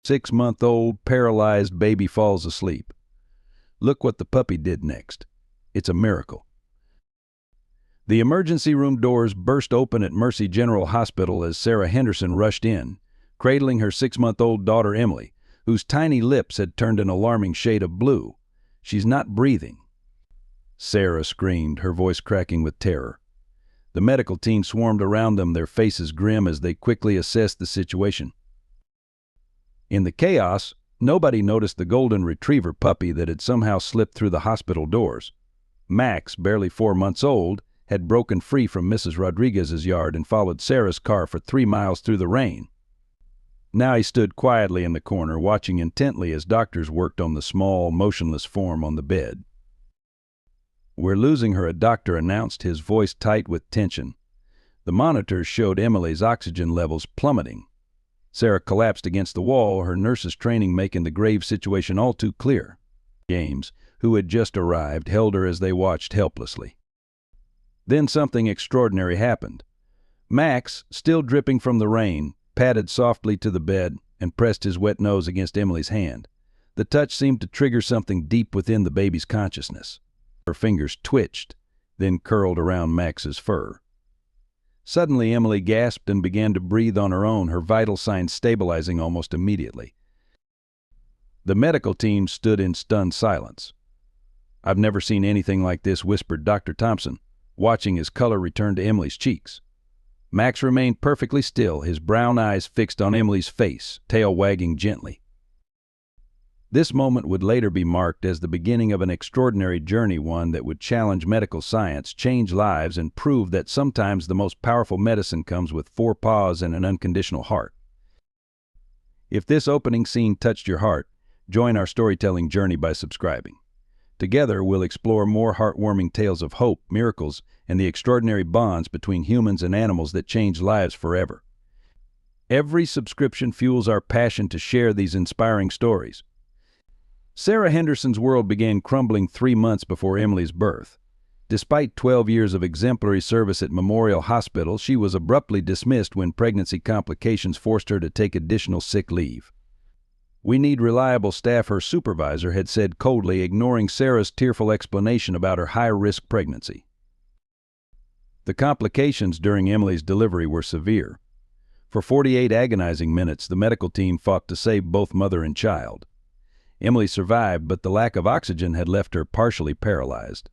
6-month-old paralyzed baby falls asleep. Look what the puppy did next. It's a miracle. The emergency room doors burst open at Mercy General Hospital as Sarah Henderson rushed in, cradling her 6-month-old daughter Emily, whose tiny lips had turned an alarming shade of blue. "She's not breathing." Sarah screamed, her voice cracking with terror. The medical team swarmed around them, their faces grim as they quickly assessed the situation. In the chaos, nobody noticed the golden retriever puppy that had somehow slipped through the hospital doors. Max, barely 4 months old, had broken free from Mrs. Rodriguez's yard and followed Sarah's car for 3 miles through the rain. Now he stood quietly in the corner, watching intently as doctors worked on the small, motionless form on the bed. "We're losing her," a doctor announced, his voice tight with tension. The monitors showed Emily's oxygen levels plummeting. Sarah collapsed against the wall, her nurse's training making the grave situation all too clear. James, who had just arrived, held her as they watched helplessly. Then something extraordinary happened. Max, still dripping from the rain, padded softly to the bed and pressed his wet nose against Emily's hand. The touch seemed to trigger something deep within the baby's consciousness. Her fingers twitched, then curled around Max's fur. Suddenly, Emily gasped and began to breathe on her own, her vital signs stabilizing almost immediately. The medical team stood in stunned silence. "I've never seen anything like this," whispered Dr. Thompson, watching as color returned to Emily's cheeks. Max remained perfectly still, his brown eyes fixed on Emily's face, tail wagging gently. This moment would later be marked as the beginning of an extraordinary journey, one that would challenge medical science, change lives, and prove that sometimes the most powerful medicine comes with 4 paws and an unconditional heart. If this opening scene touched your heart, join our storytelling journey by subscribing. Together, we'll explore more heartwarming tales of hope, miracles, and the extraordinary bonds between humans and animals that change lives forever. Every subscription fuels our passion to share these inspiring stories. Sarah Henderson's world began crumbling 3 months before Emily's birth. Despite 12 years of exemplary service at Memorial Hospital, she was abruptly dismissed when pregnancy complications forced her to take additional sick leave. "We need reliable staff," her supervisor had said coldly, ignoring Sarah's tearful explanation about her high-risk pregnancy. The complications during Emily's delivery were severe. For 48 agonizing minutes, the medical team fought to save both mother and child. Emily survived, but the lack of oxygen had left her partially paralyzed.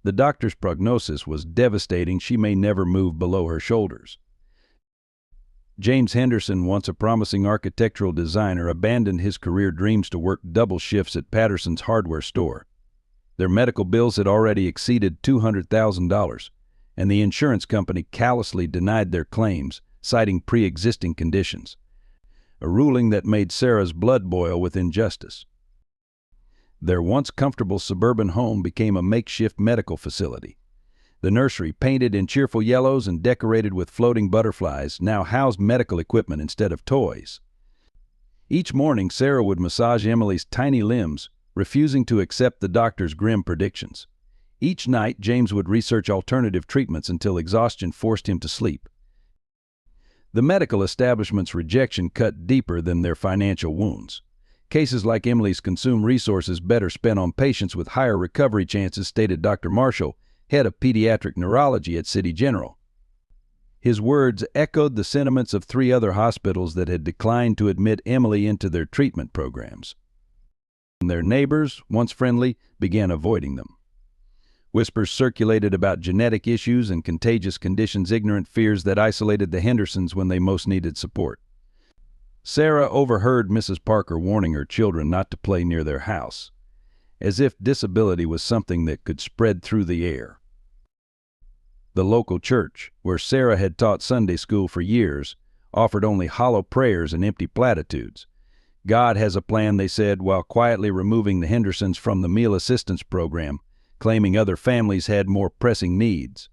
The doctor's prognosis was devastating. She may never move below her shoulders. James Henderson, once a promising architectural designer, abandoned his career dreams to work double shifts at Patterson's hardware store. Their medical bills had already exceeded $200,000, and the insurance company callously denied their claims, citing pre-existing conditions. A ruling that made Sarah's blood boil with injustice. Their once comfortable suburban home became a makeshift medical facility. The nursery, painted in cheerful yellows and decorated with floating butterflies, now housed medical equipment instead of toys. Each morning, Sarah would massage Emily's tiny limbs, refusing to accept the doctor's grim predictions. Each night, James would research alternative treatments until exhaustion forced him to sleep. The medical establishment's rejection cut deeper than their financial wounds. Cases like Emily's consume resources better spent on patients with higher recovery chances, stated Dr. Marshall, head of pediatric neurology at City General. His words echoed the sentiments of 3 other hospitals that had declined to admit Emily into their treatment programs. Their neighbors, once friendly, began avoiding them. Whispers circulated about genetic issues and contagious conditions, ignorant fears that isolated the Hendersons when they most needed support. Sarah overheard Mrs. Parker warning her children not to play near their house, as if disability was something that could spread through the air. The local church, where Sarah had taught Sunday school for years, offered only hollow prayers and empty platitudes. "God has a plan," they said, while quietly removing the Hendersons from the meal assistance program, claiming other families had more pressing needs.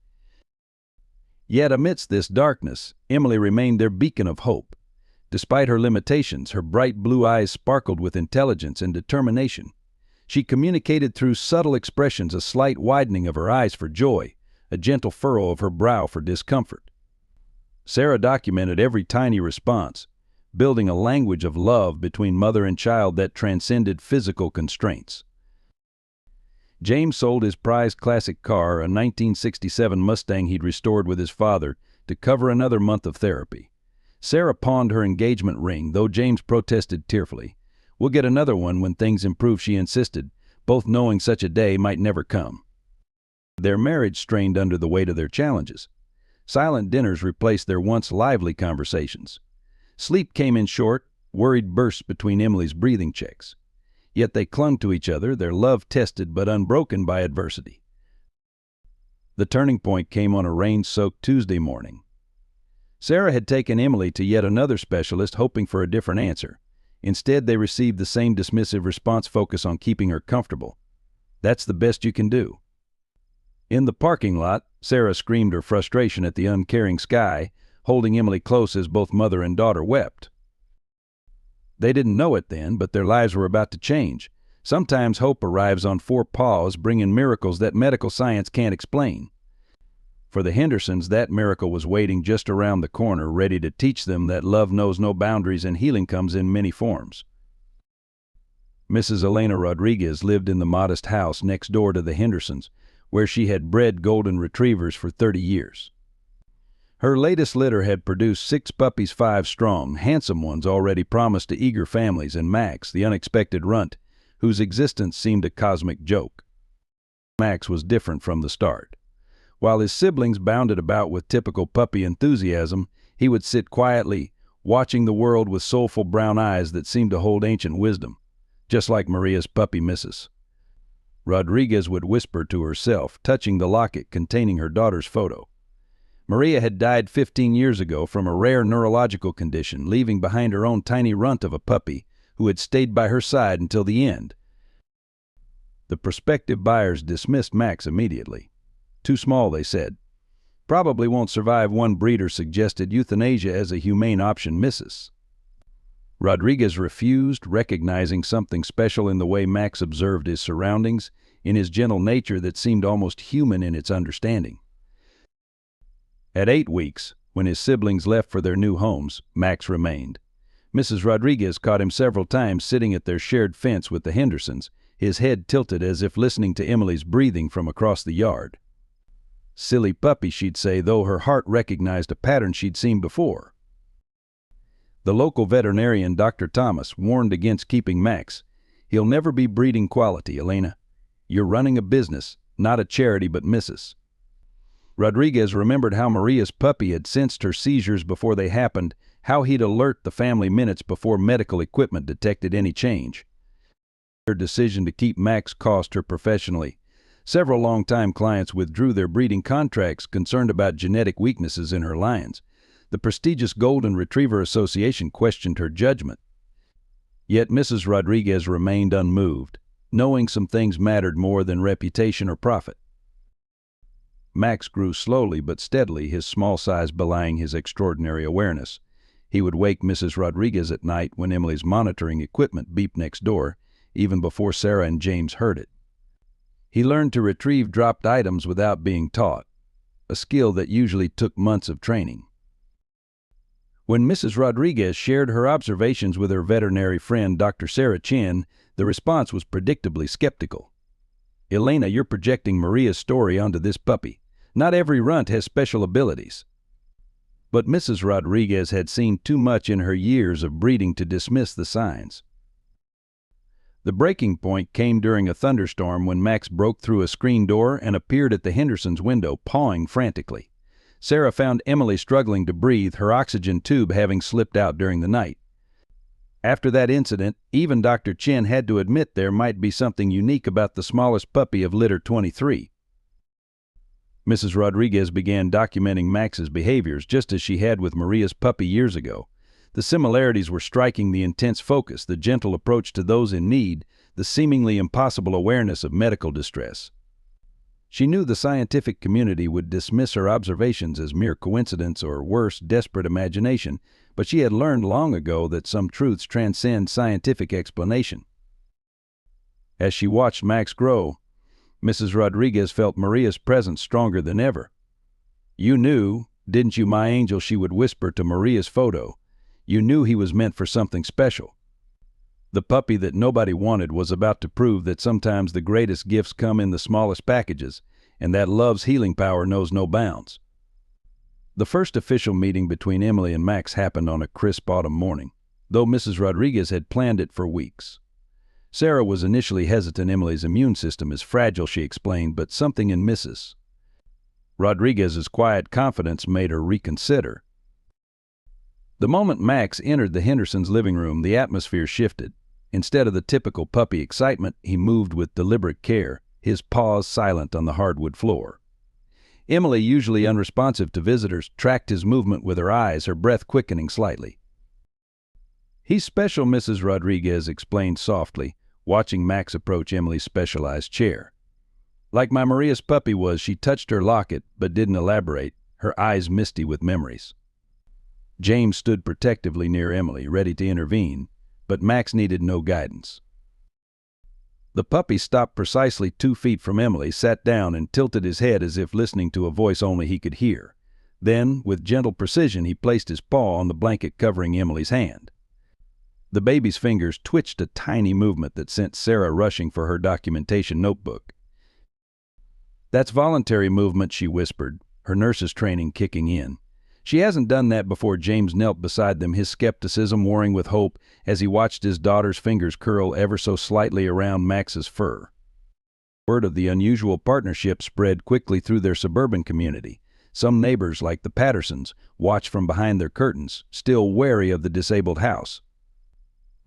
Yet amidst this darkness, Emily remained their beacon of hope. Despite her limitations, her bright blue eyes sparkled with intelligence and determination. She communicated through subtle expressions, a slight widening of her eyes for joy, a gentle furrow of her brow for discomfort. Sarah documented every tiny response, building a language of love between mother and child that transcended physical constraints. James sold his prized classic car, a 1967 Mustang he'd restored with his father, to cover another month of therapy. Sarah pawned her engagement ring, though James protested tearfully. "We'll get another one when things improve," she insisted, both knowing such a day might never come. Their marriage strained under the weight of their challenges. Silent dinners replaced their once lively conversations. Sleep came in short, worried bursts between Emily's breathing checks. Yet they clung to each other, their love tested but unbroken by adversity. The turning point came on a rain-soaked Tuesday morning. Sarah had taken Emily to yet another specialist, hoping for a different answer. Instead, they received the same dismissive response, focus on keeping her comfortable. "That's the best you can do." In the parking lot, Sarah screamed her frustration at the uncaring sky, holding Emily close as both mother and daughter wept. They didn't know it then, but their lives were about to change. Sometimes hope arrives on four paws, bringing miracles that medical science can't explain. For the Hendersons, that miracle was waiting just around the corner, ready to teach them that love knows no boundaries and healing comes in many forms. Mrs. Elena Rodriguez lived in the modest house next door to the Hendersons, where she had bred golden retrievers for 30 years. Her latest litter had produced 6 puppies, 5 strong, handsome ones already promised to eager families, and Max, the unexpected runt, whose existence seemed a cosmic joke. Max was different from the start. While his siblings bounded about with typical puppy enthusiasm, he would sit quietly, watching the world with soulful brown eyes that seemed to hold ancient wisdom, just like Maria's puppy Mrs. Rodriguez would whisper to herself, touching the locket containing her daughter's photo. Maria had died 15 years ago from a rare neurological condition, leaving behind her own tiny runt of a puppy who had stayed by her side until the end. The prospective buyers dismissed Max immediately. "Too small," they said. "Probably won't survive." One breeder suggested euthanasia as a humane option. Mrs. Rodriguez refused, recognizing something special in the way Max observed his surroundings, in his gentle nature that seemed almost human in its understanding. At 8 weeks, when his siblings left for their new homes, Max remained. Mrs. Rodriguez caught him several times sitting at their shared fence with the Hendersons, his head tilted as if listening to Emily's breathing from across the yard. "Silly puppy," she'd say, though her heart recognized a pattern she'd seen before. The local veterinarian, Dr. Thomas, warned against keeping Max. "He'll never be breeding quality, Elena. You're running a business, not a charity." But Mrs. Rodriguez remembered how Maria's puppy had sensed her seizures before they happened, how he'd alert the family minutes before medical equipment detected any change. Her decision to keep Max cost her professionally. Several longtime clients withdrew their breeding contracts, concerned about genetic weaknesses in her lions. The prestigious Golden Retriever Association questioned her judgment. Yet Mrs. Rodriguez remained unmoved, knowing some things mattered more than reputation or profit. Max grew slowly but steadily, his small size belying his extraordinary awareness. He would wake Mrs. Rodriguez at night when Emily's monitoring equipment beeped next door, even before Sarah and James heard it. He learned to retrieve dropped items without being taught, a skill that usually took months of training. When Mrs. Rodriguez shared her observations with her veterinary friend, Dr. Sarah Chin, the response was predictably skeptical. "Elena, you're projecting Maria's story onto this puppy. Not every runt has special abilities." But Mrs. Rodriguez had seen too much in her years of breeding to dismiss the signs. The breaking point came during a thunderstorm when Max broke through a screen door and appeared at the Hendersons' window, pawing frantically. Sarah found Emily struggling to breathe, her oxygen tube having slipped out during the night. After that incident, even Dr. Chin had to admit there might be something unique about the smallest puppy of litter 23. Mrs. Rodriguez began documenting Max's behaviors, just as she had with Maria's puppy years ago. The similarities were striking: the intense focus, the gentle approach to those in need, the seemingly impossible awareness of medical distress. She knew the scientific community would dismiss her observations as mere coincidence or, worse, desperate imagination, but she had learned long ago that some truths transcend scientific explanation. As she watched Max grow, Mrs. Rodriguez felt Maria's presence stronger than ever. "You knew, didn't you, my angel?" she would whisper to Maria's photo. You knew he was meant for something special. The puppy that nobody wanted was about to prove that sometimes the greatest gifts come in the smallest packages, and that love's healing power knows no bounds. The first official meeting between Emily and Max happened on a crisp autumn morning, though Mrs. Rodriguez had planned it for weeks. Sarah was initially hesitant. Emily's immune system is fragile, she explained, but something in Mrs. Rodriguez's quiet confidence made her reconsider. The moment Max entered the Hendersons' living room, the atmosphere shifted. Instead of the typical puppy excitement, he moved with deliberate care, his paws silent on the hardwood floor. Emily, usually unresponsive to visitors, tracked his movement with her eyes, her breath quickening slightly. "He's special," Mrs. Rodriguez explained softly, watching Max approach Emily's specialized chair. Like my Maria's puppy was, she touched her locket but didn't elaborate, her eyes misty with memories. James stood protectively near Emily, ready to intervene, but Max needed no guidance. The puppy stopped precisely 2 feet from Emily, sat down, and tilted his head as if listening to a voice only he could hear. Then, with gentle precision, he placed his paw on the blanket covering Emily's hand. The baby's fingers twitched a tiny movement that sent Sarah rushing for her documentation notebook. "That's voluntary movement," she whispered, her nurse's training kicking in. "She hasn't done that before." James knelt beside them, his skepticism warring with hope as he watched his daughter's fingers curl ever so slightly around Max's fur. Word of the unusual partnership spread quickly through their suburban community. Some neighbors, like the Pattersons, watched from behind their curtains, still wary of the disabled house.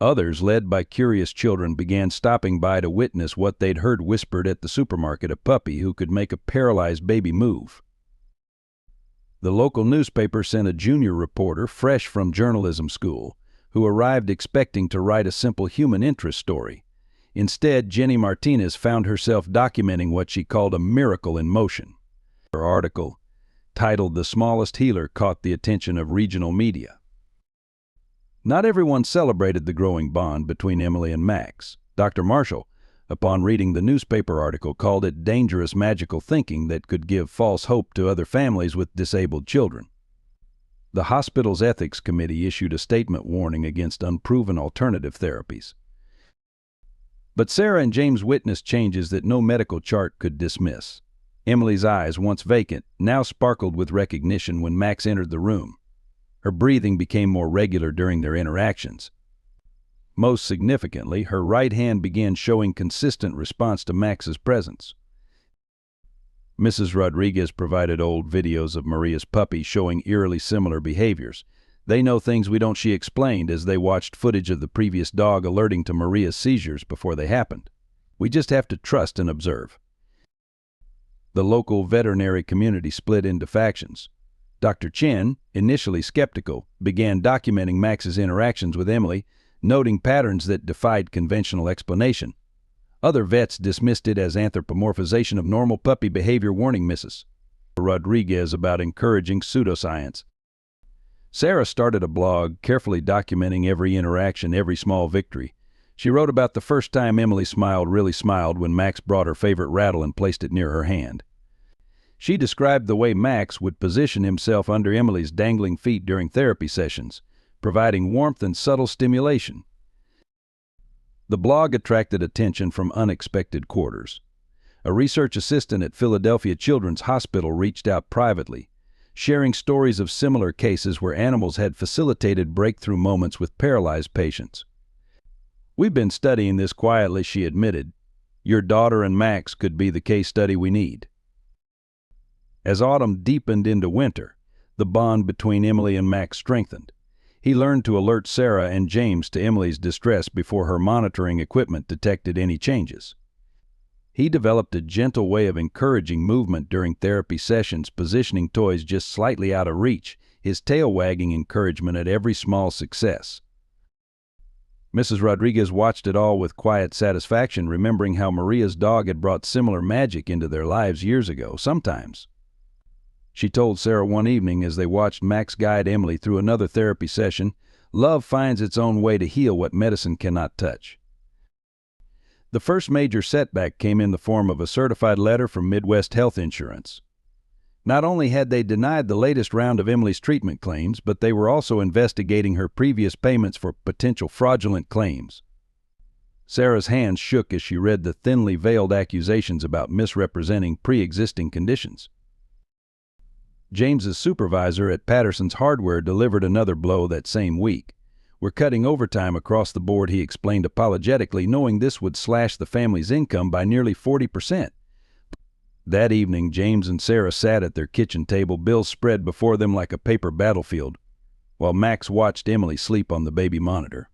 Others, led by curious children, began stopping by to witness what they'd heard whispered at the supermarket: a puppy who could make a paralyzed baby move. The local newspaper sent a junior reporter, fresh from journalism school, who arrived expecting to write a simple human interest story. Instead, Jenny Martinez found herself documenting what she called a miracle in motion. Her article, titled "The Smallest Healer," caught the attention of regional media. Not everyone celebrated the growing bond between Emily and Max. Dr. Marshall, upon reading the newspaper article, called it dangerous magical thinking that could give false hope to other families with disabled children. The hospital's ethics committee issued a statement warning against unproven alternative therapies. But Sarah and James witnessed changes that no medical chart could dismiss. Emily's eyes, once vacant, now sparkled with recognition when Max entered the room. Her breathing became more regular during their interactions. Most significantly, her right hand began showing consistent response to Max's presence. Mrs. Rodriguez provided old videos of Maria's puppy showing eerily similar behaviors. "They know things we don't," she explained as they watched footage of the previous dog alerting to Maria's seizures before they happened. "We just have to trust and observe." The local veterinary community split into factions. Dr. Chen, initially skeptical, began documenting Max's interactions with Emily, noting patterns that defied conventional explanation. Other vets dismissed it as anthropomorphization of normal puppy behavior, warning Mrs. Rodriguez about encouraging pseudoscience. Sarah started a blog, carefully documenting every interaction, every small victory. She wrote about the first time Emily smiled, really smiled, when Max brought her favorite rattle and placed it near her hand. She described the way Max would position himself under Emily's dangling feet during therapy sessions, providing warmth and subtle stimulation. The blog attracted attention from unexpected quarters. A research assistant at Philadelphia Children's Hospital reached out privately, sharing stories of similar cases where animals had facilitated breakthrough moments with paralyzed patients. "We've been studying this quietly," she admitted. "Your daughter and Max could be the case study we need." As autumn deepened into winter, the bond between Emily and Max strengthened. He learned to alert Sarah and James to Emily's distress before her monitoring equipment detected any changes. He developed a gentle way of encouraging movement during therapy sessions, positioning toys just slightly out of reach, his tail wagging encouragement at every small success. Mrs. Rodriguez watched it all with quiet satisfaction, remembering how Maria's dog had brought similar magic into their lives years ago. "Sometimes," she told Sarah one evening as they watched Max guide Emily through another therapy session, "love finds its own way to heal what medicine cannot touch." The first major setback came in the form of a certified letter from Midwest Health Insurance. Not only had they denied the latest round of Emily's treatment claims, but they were also investigating her previous payments for potential fraudulent claims. Sarah's hands shook as she read the thinly veiled accusations about misrepresenting pre-existing conditions. James's supervisor at Patterson's Hardware delivered another blow that same week. "We're cutting overtime across the board," he explained apologetically, knowing this would slash the family's income by nearly 40%. That evening, James and Sarah sat at their kitchen table, bills spread before them like a paper battlefield, while Max watched Emily sleep on the baby monitor.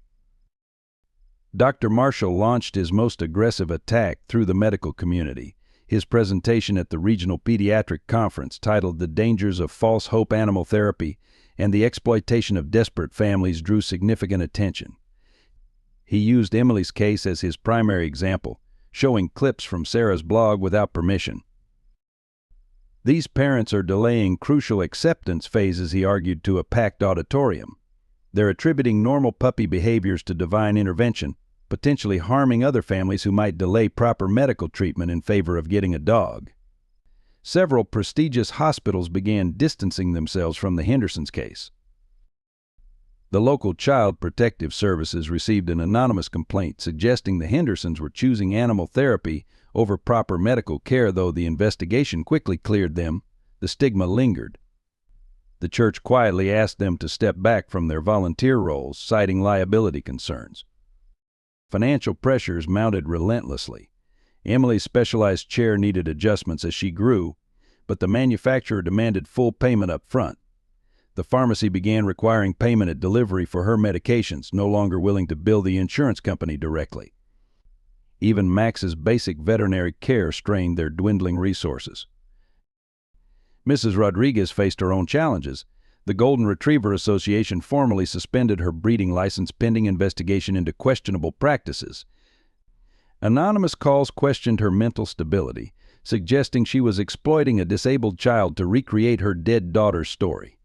Dr. Marshall launched his most aggressive attack through the medical community. His presentation at the Regional Pediatric Conference, titled "The Dangers of False Hope Animal Therapy and the Exploitation of Desperate Families," drew significant attention. He used Emily's case as his primary example, showing clips from Sarah's blog without permission. "These parents are delaying crucial acceptance phases," he argued to a packed auditorium. "They're attributing normal puppy behaviors to divine intervention, potentially harming other families who might delay proper medical treatment in favor of getting a dog." Several prestigious hospitals began distancing themselves from the Hendersons' case. The local Child Protective Services received an anonymous complaint suggesting the Hendersons were choosing animal therapy over proper medical care. Though the investigation quickly cleared them, the stigma lingered. The church quietly asked them to step back from their volunteer roles, citing liability concerns. Financial pressures mounted relentlessly. Emily's specialized chair needed adjustments as she grew, but the manufacturer demanded full payment up front. The pharmacy began requiring payment at delivery for her medications, no longer willing to bill the insurance company directly. Even Max's basic veterinary care strained their dwindling resources. Mrs. Rodriguez faced her own challenges. The Golden Retriever Association formally suspended her breeding license pending investigation into questionable practices. Anonymous calls questioned her mental stability, suggesting she was exploiting a disabled child to recreate her dead daughter's story.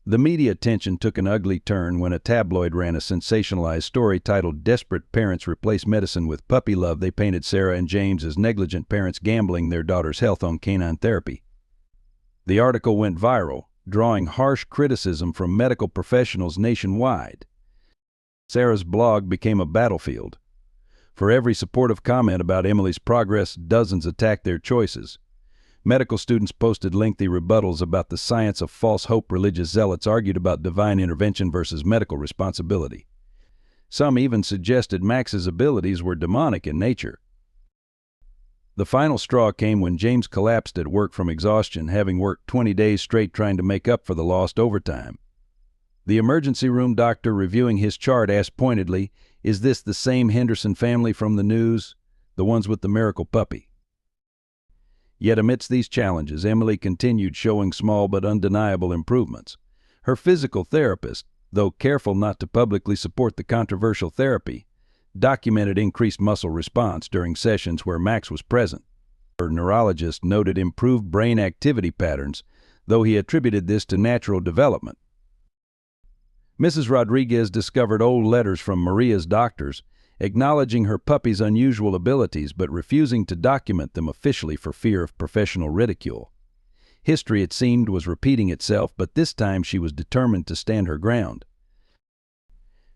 The media attention took an ugly turn when a tabloid ran a sensationalized story titled "Desperate Parents Replace Medicine with Puppy Love." They painted Sarah and James as negligent parents gambling their daughter's health on canine therapy. The article went viral, drawing harsh criticism from medical professionals nationwide. Sarah's blog became a battlefield. For every supportive comment about Emily's progress, dozens attacked their choices. Medical students posted lengthy rebuttals about the science of false hope. Religious zealots argued about divine intervention versus medical responsibility. Some even suggested Max's abilities were demonic in nature. The final straw came when James collapsed at work from exhaustion, having worked 20 days straight trying to make up for the lost overtime. The emergency room doctor, reviewing his chart, asked pointedly, "Is this the same Henderson family from the news? The ones with the miracle puppy?" Yet amidst these challenges, Emily continued showing small but undeniable improvements. Her physical therapist, though careful not to publicly support the controversial therapy, documented increased muscle response during sessions where Max was present. Her neurologist noted improved brain activity patterns, though he attributed this to natural development. Mrs. Rodriguez discovered old letters from Maria's doctors, acknowledging her puppy's unusual abilities but refusing to document them officially for fear of professional ridicule. History, it seemed, was repeating itself, but this time she was determined to stand her ground.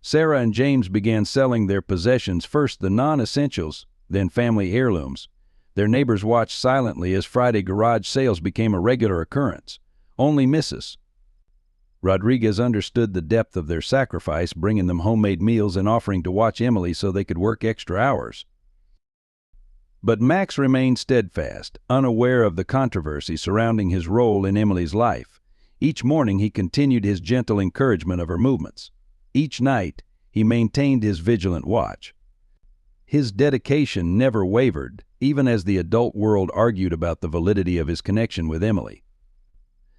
Sarah and James began selling their possessions, first the non-essentials, then family heirlooms. Their neighbors watched silently as Friday garage sales became a regular occurrence. Only Mrs. Rodriguez understood the depth of their sacrifice, bringing them homemade meals and offering to watch Emily so they could work extra hours. But Max remained steadfast, unaware of the controversy surrounding his role in Emily's life. Each morning he continued his gentle encouragement of her movements. Each night he maintained his vigilant watch. His dedication never wavered, even as the adult world argued about the validity of his connection with Emily.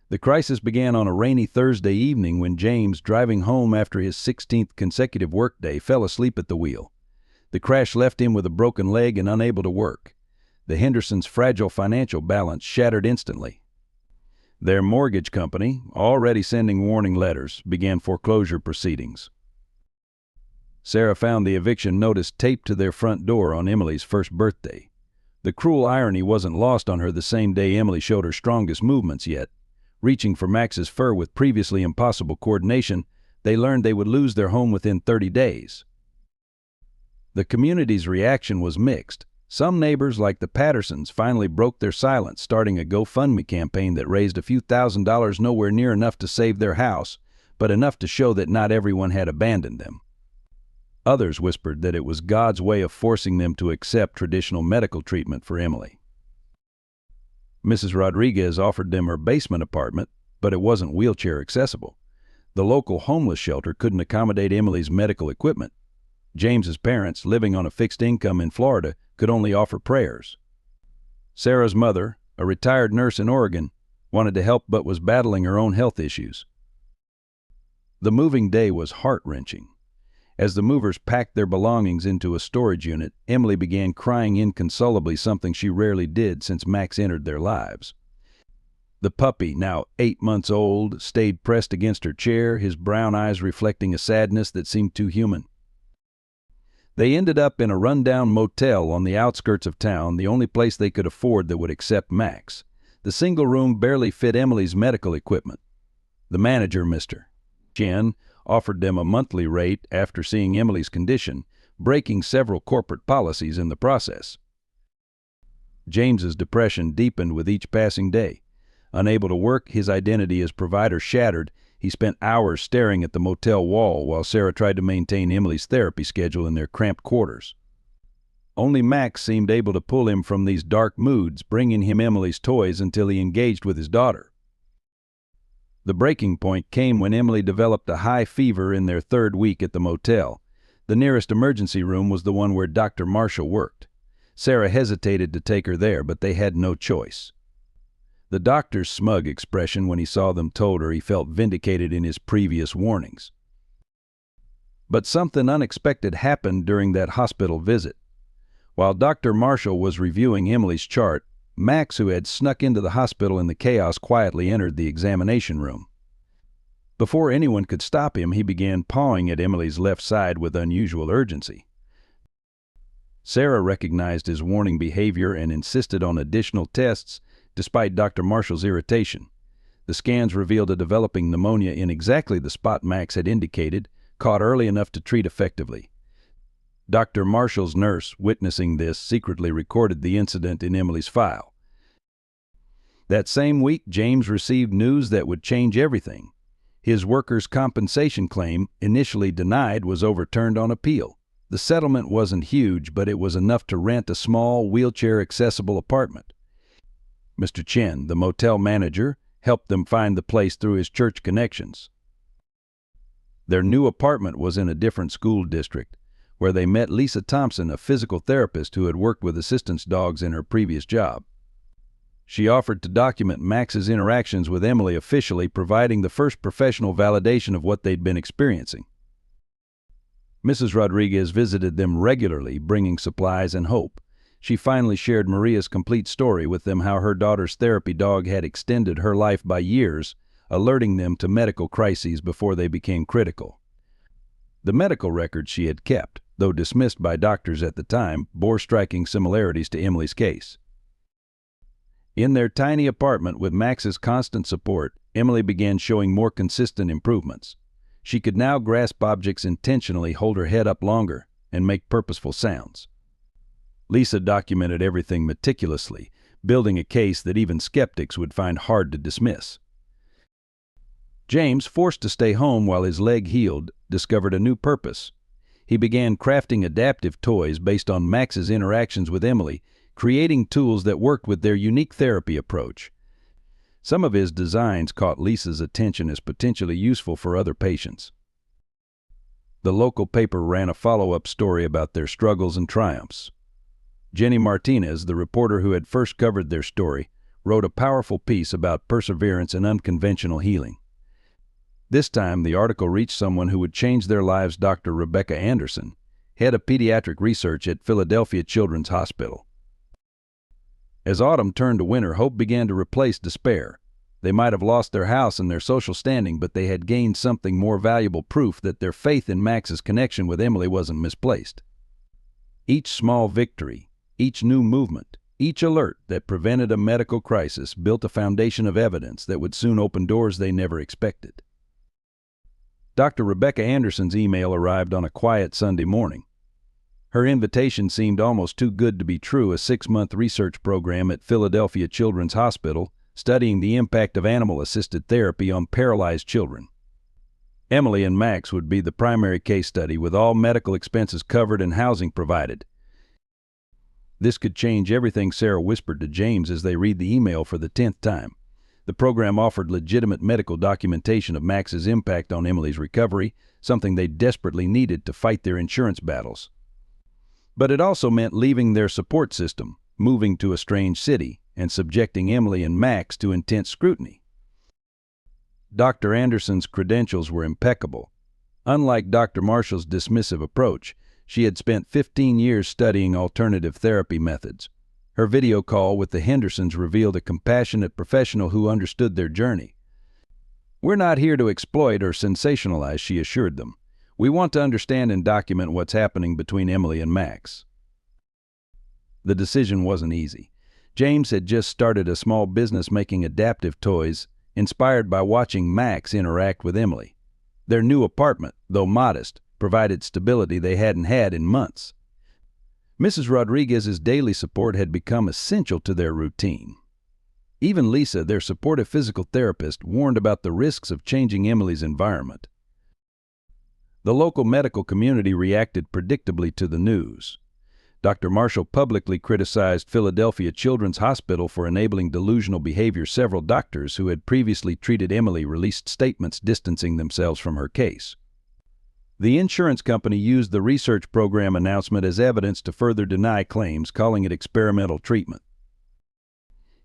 The crisis began on a rainy Thursday evening when James, driving home after his 16th consecutive workday, fell asleep at the wheel. The crash left him with a broken leg and unable to work. The Hendersons' fragile financial balance shattered instantly. Their mortgage company, already sending warning letters, began foreclosure proceedings. Sarah found the eviction notice taped to their front door on Emily's first birthday. The cruel irony wasn't lost on her the same day Emily showed her strongest movements yet. Reaching for Max's fur with previously impossible coordination, they learned they would lose their home within 30 days. The community's reaction was mixed. Some neighbors, like the Pattersons, finally broke their silence, starting a GoFundMe campaign that raised a few $1,000s, nowhere near enough to save their house, but enough to show that not everyone had abandoned them. Others whispered that it was God's way of forcing them to accept traditional medical treatment for Emily. Mrs. Rodriguez offered them her basement apartment, but it wasn't wheelchair accessible. The local homeless shelter couldn't accommodate Emily's medical equipment. James's parents, living on a fixed income in Florida, could only offer prayers. Sarah's mother, a retired nurse in Oregon, wanted to help but was battling her own health issues. The moving day was heart-wrenching. As the movers packed their belongings into a storage unit, Emily began crying inconsolably, something she rarely did since Max entered their lives. The puppy, now 8 months old, stayed pressed against her chair, his brown eyes reflecting a sadness that seemed too human. They ended up in a rundown motel on the outskirts of town, the only place they could afford that would accept Max. The single room barely fit Emily's medical equipment. The manager, Mr. Chen, offered them a monthly rate after seeing Emily's condition, breaking several corporate policies in the process. James's depression deepened with each passing day. Unable to work, his identity as provider shattered, he spent hours staring at the motel wall while Sarah tried to maintain Emily's therapy schedule in their cramped quarters. Only Max seemed able to pull him from these dark moods, bringing him Emily's toys until he engaged with his daughter. The breaking point came when Emily developed a high fever in their 3rd week at the motel. The nearest emergency room was the one where Dr. Marshall worked. Sarah hesitated to take her there, but they had no choice. The doctor's smug expression when he saw them told her he felt vindicated in his previous warnings. But something unexpected happened during that hospital visit. While Dr. Marshall was reviewing Emily's chart, Max, who had snuck into the hospital in the chaos, quietly entered the examination room. Before anyone could stop him, he began pawing at Emily's left side with unusual urgency. Sarah recognized his warning behavior and insisted on additional tests, despite Dr. Marshall's irritation. The scans revealed a developing pneumonia in exactly the spot Max had indicated, caught early enough to treat effectively. Dr. Marshall's nurse, witnessing this, secretly recorded the incident in Emily's file. That same week, James received news that would change everything. His workers' compensation claim, initially denied, was overturned on appeal. The settlement wasn't huge, but it was enough to rent a small, wheelchair-accessible apartment. Mr. Chen, the motel manager, helped them find the place through his church connections. Their new apartment was in a different school district, where they met Lisa Thompson, a physical therapist who had worked with assistance dogs in her previous job. She offered to document Max's interactions with Emily officially, providing the first professional validation of what they'd been experiencing. Mrs. Rodriguez visited them regularly, bringing supplies and hope. She finally shared Maria's complete story with them, how her daughter's therapy dog had extended her life by years, alerting them to medical crises before they became critical. The medical records she had kept, though dismissed by doctors at the time, bore striking similarities to Emily's case. In their tiny apartment, with Max's constant support, Emily began showing more consistent improvements. She could now grasp objects intentionally, hold her head up longer, and make purposeful sounds. Lisa documented everything meticulously, building a case that even skeptics would find hard to dismiss. James, forced to stay home while his leg healed, discovered a new purpose. He began crafting adaptive toys based on Max's interactions with Emily, creating tools that worked with their unique therapy approach. Some of his designs caught Lisa's attention as potentially useful for other patients. The local paper ran a follow-up story about their struggles and triumphs. Jenny Martinez, the reporter who had first covered their story, wrote a powerful piece about perseverance and unconventional healing. This time, the article reached someone who would change their lives: Dr. Rebecca Anderson, head of pediatric research at Philadelphia Children's Hospital. As autumn turned to winter, hope began to replace despair. They might have lost their house and their social standing, but they had gained something more valuable: proof that their faith in Max's connection with Emily wasn't misplaced. Each small victory, each new movement, Each alert that prevented a medical crisis built a foundation of evidence that would soon open doors they never expected. Dr. Rebecca Anderson's email arrived on a quiet Sunday morning. Her invitation seemed almost too good to be true, a 6-month research program at Philadelphia Children's Hospital studying the impact of animal-assisted therapy on paralyzed children. Emily and Max would be the primary case study, with all medical expenses covered and housing provided. This could change everything, Sarah whispered to James as they read the email for the 10th time. The program offered legitimate medical documentation of Max's impact on Emily's recovery, something they desperately needed to fight their insurance battles. But it also meant leaving their support system, moving to a strange city, and subjecting Emily and Max to intense scrutiny. Dr. Anderson's credentials were impeccable. Unlike Dr. Marshall's dismissive approach, she had spent 15 years studying alternative therapy methods. Her video call with the Hendersons revealed a compassionate professional who understood their journey. "We're not here to exploit or sensationalize," she assured them. "We want to understand and document what's happening between Emily and Max." The decision wasn't easy. James had just started a small business making adaptive toys, inspired by watching Max interact with Emily. Their new apartment, though modest, provided stability they hadn't had in months. Mrs. Rodriguez's daily support had become essential to their routine. Even Lisa, their supportive physical therapist, warned about the risks of changing Emily's environment. The local medical community reacted predictably to the news. Dr. Marshall publicly criticized Philadelphia Children's Hospital for enabling delusional behavior. Several doctors who had previously treated Emily released statements distancing themselves from her case. The insurance company used the research program announcement as evidence to further deny claims, calling it experimental treatment.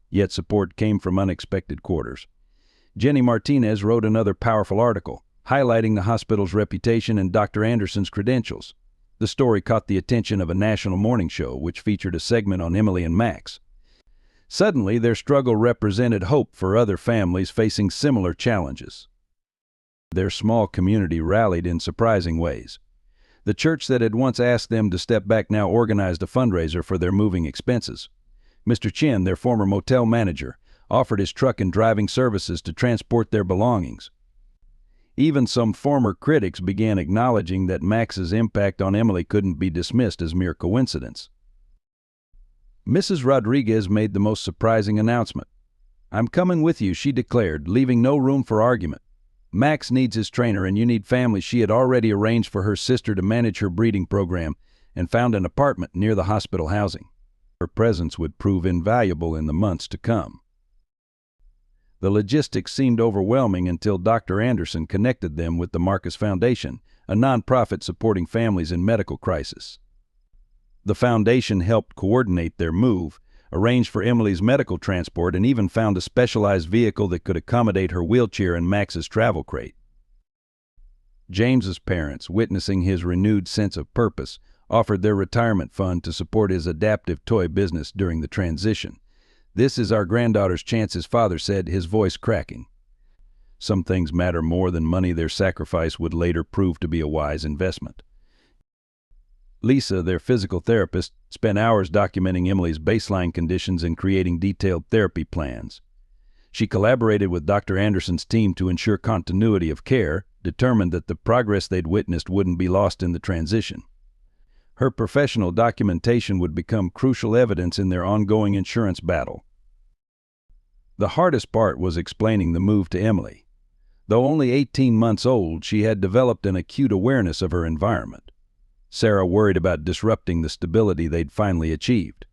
Yet support came from unexpected quarters. Jenny Martinez wrote another powerful article, highlighting the hospital's reputation and Dr. Anderson's credentials. The story caught the attention of a national morning show, which featured a segment on Emily and Max. Suddenly, their struggle represented hope for other families facing similar challenges. Their small community rallied in surprising ways. The church that had once asked them to step back now organized a fundraiser for their moving expenses. Mr. Chin, their former motel manager, offered his truck and driving services to transport their belongings. Even some former critics began acknowledging that Max's impact on Emily couldn't be dismissed as mere coincidence. Mrs. Rodriguez made the most surprising announcement. "I'm coming with you," she declared, leaving no room for argument. "Max needs his trainer, and you need family." She had already arranged for her sister to manage her breeding program and found an apartment near the hospital housing. Her presence would prove invaluable in the months to come. The logistics seemed overwhelming until Dr. Anderson connected them with the Marcus Foundation, a nonprofit supporting families in medical crisis. The foundation helped coordinate their move, arranged for Emily's medical transport, and even found a specialized vehicle that could accommodate her wheelchair and Max's travel crate. James's parents, witnessing his renewed sense of purpose, offered their retirement fund to support his adaptive toy business during the transition. "This is our granddaughter's chance," his father said, his voice cracking. Some things matter more than money. Their sacrifice would later prove to be a wise investment. Lisa, their physical therapist, spent hours documenting Emily's baseline conditions and creating detailed therapy plans. She collaborated with Dr. Anderson's team to ensure continuity of care, determined that the progress they'd witnessed wouldn't be lost in the transition. Her professional documentation would become crucial evidence in their ongoing insurance battle. The hardest part was explaining the move to Emily. Though only 18 months old, she had developed an acute awareness of her environment. Sarah worried about disrupting the stability they'd finally achieved.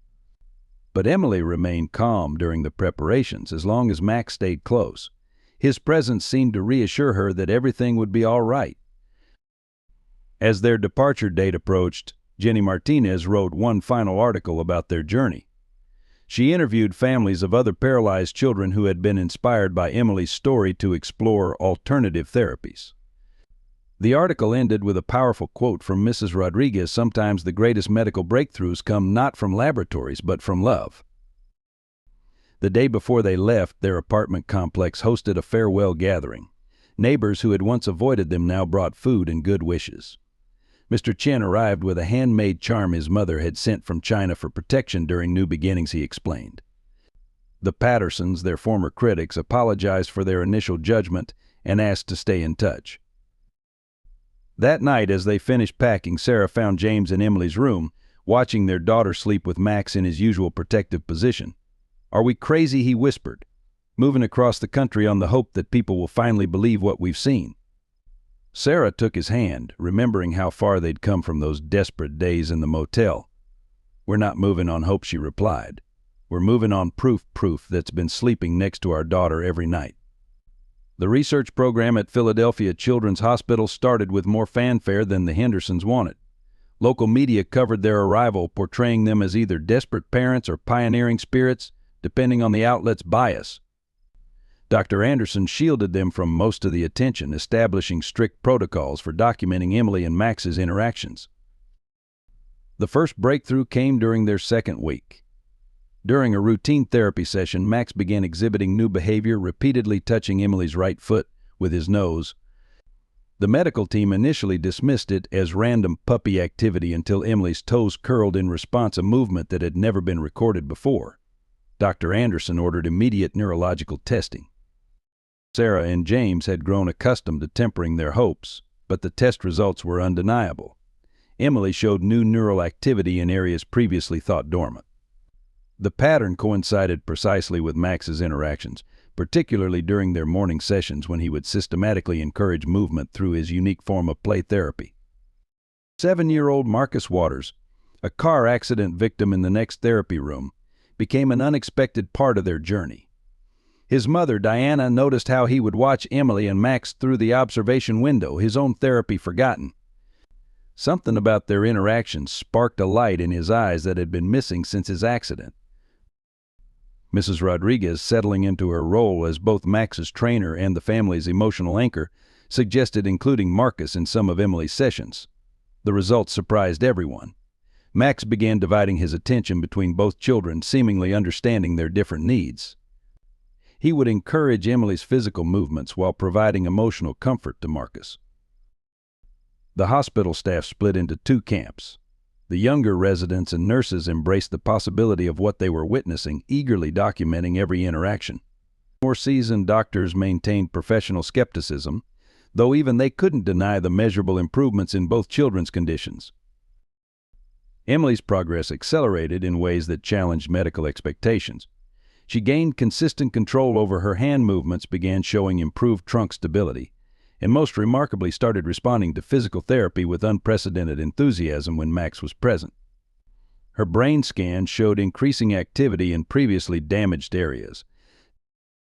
But Emily remained calm during the preparations as long as Max stayed close. His presence seemed to reassure her that everything would be all right. As their departure date approached, Jenny Martinez wrote one final article about their journey. She interviewed families of other paralyzed children who had been inspired by Emily's story to explore alternative therapies. The article ended with a powerful quote from Mrs. Rodriguez: "Sometimes the greatest medical breakthroughs come not from laboratories, but from love." The day before they left, their apartment complex hosted a farewell gathering. Neighbors who had once avoided them now brought food and good wishes. Mr. Chen arrived with a handmade charm his mother had sent from China for protection during New Beginnings, he explained. The Pattersons, their former critics, apologized for their initial judgment and asked to stay in touch. That night, as they finished packing, Sarah found James in Emily's room, watching their daughter sleep with Max in his usual protective position. "Are we crazy?" he whispered, "moving across the country on the hope that people will finally believe what we've seen?" Sarah took his hand, remembering how far they'd come from those desperate days in the motel. "We're not moving on hope," she replied. "We're moving on proof that's been sleeping next to our daughter every night." The research program at Philadelphia Children's Hospital started with more fanfare than the Hendersons wanted. Local media covered their arrival, portraying them as either desperate parents or pioneering spirits, depending on the outlet's bias. Dr. Anderson shielded them from most of the attention, establishing strict protocols for documenting Emily and Max's interactions. The first breakthrough came during their second week. During a routine therapy session, Max began exhibiting new behavior, repeatedly touching Emily's right foot with his nose. The medical team initially dismissed it as random puppy activity until Emily's toes curled in response, a movement that had never been recorded before. Dr. Anderson ordered immediate neurological testing. Sarah and James had grown accustomed to tempering their hopes, but the test results were undeniable. Emily showed new neural activity in areas previously thought dormant. The pattern coincided precisely with Max's interactions, particularly during their morning sessions when he would systematically encourage movement through his unique form of play therapy. 7-year-old Marcus Waters, a car accident victim in the next therapy room, became an unexpected part of their journey. His mother, Diana, noticed how he would watch Emily and Max through the observation window, his own therapy forgotten. Something about their interactions sparked a light in his eyes that had been missing since his accident. Mrs. Rodriguez, settling into her role as both Max's trainer and the family's emotional anchor, suggested including Marcus in some of Emily's sessions. The results surprised everyone. Max began dividing his attention between both children, seemingly understanding their different needs. He would encourage Emily's physical movements while providing emotional comfort to Marcus. The hospital staff split into two camps. The younger residents and nurses embraced the possibility of what they were witnessing, eagerly documenting every interaction. More seasoned doctors maintained professional skepticism, though even they couldn't deny the measurable improvements in both children's conditions. Emily's progress accelerated in ways that challenged medical expectations. She gained consistent control over her hand movements, began showing improved trunk stability, and most remarkably started responding to physical therapy with unprecedented enthusiasm when Max was present. Her brain scan showed increasing activity in previously damaged areas.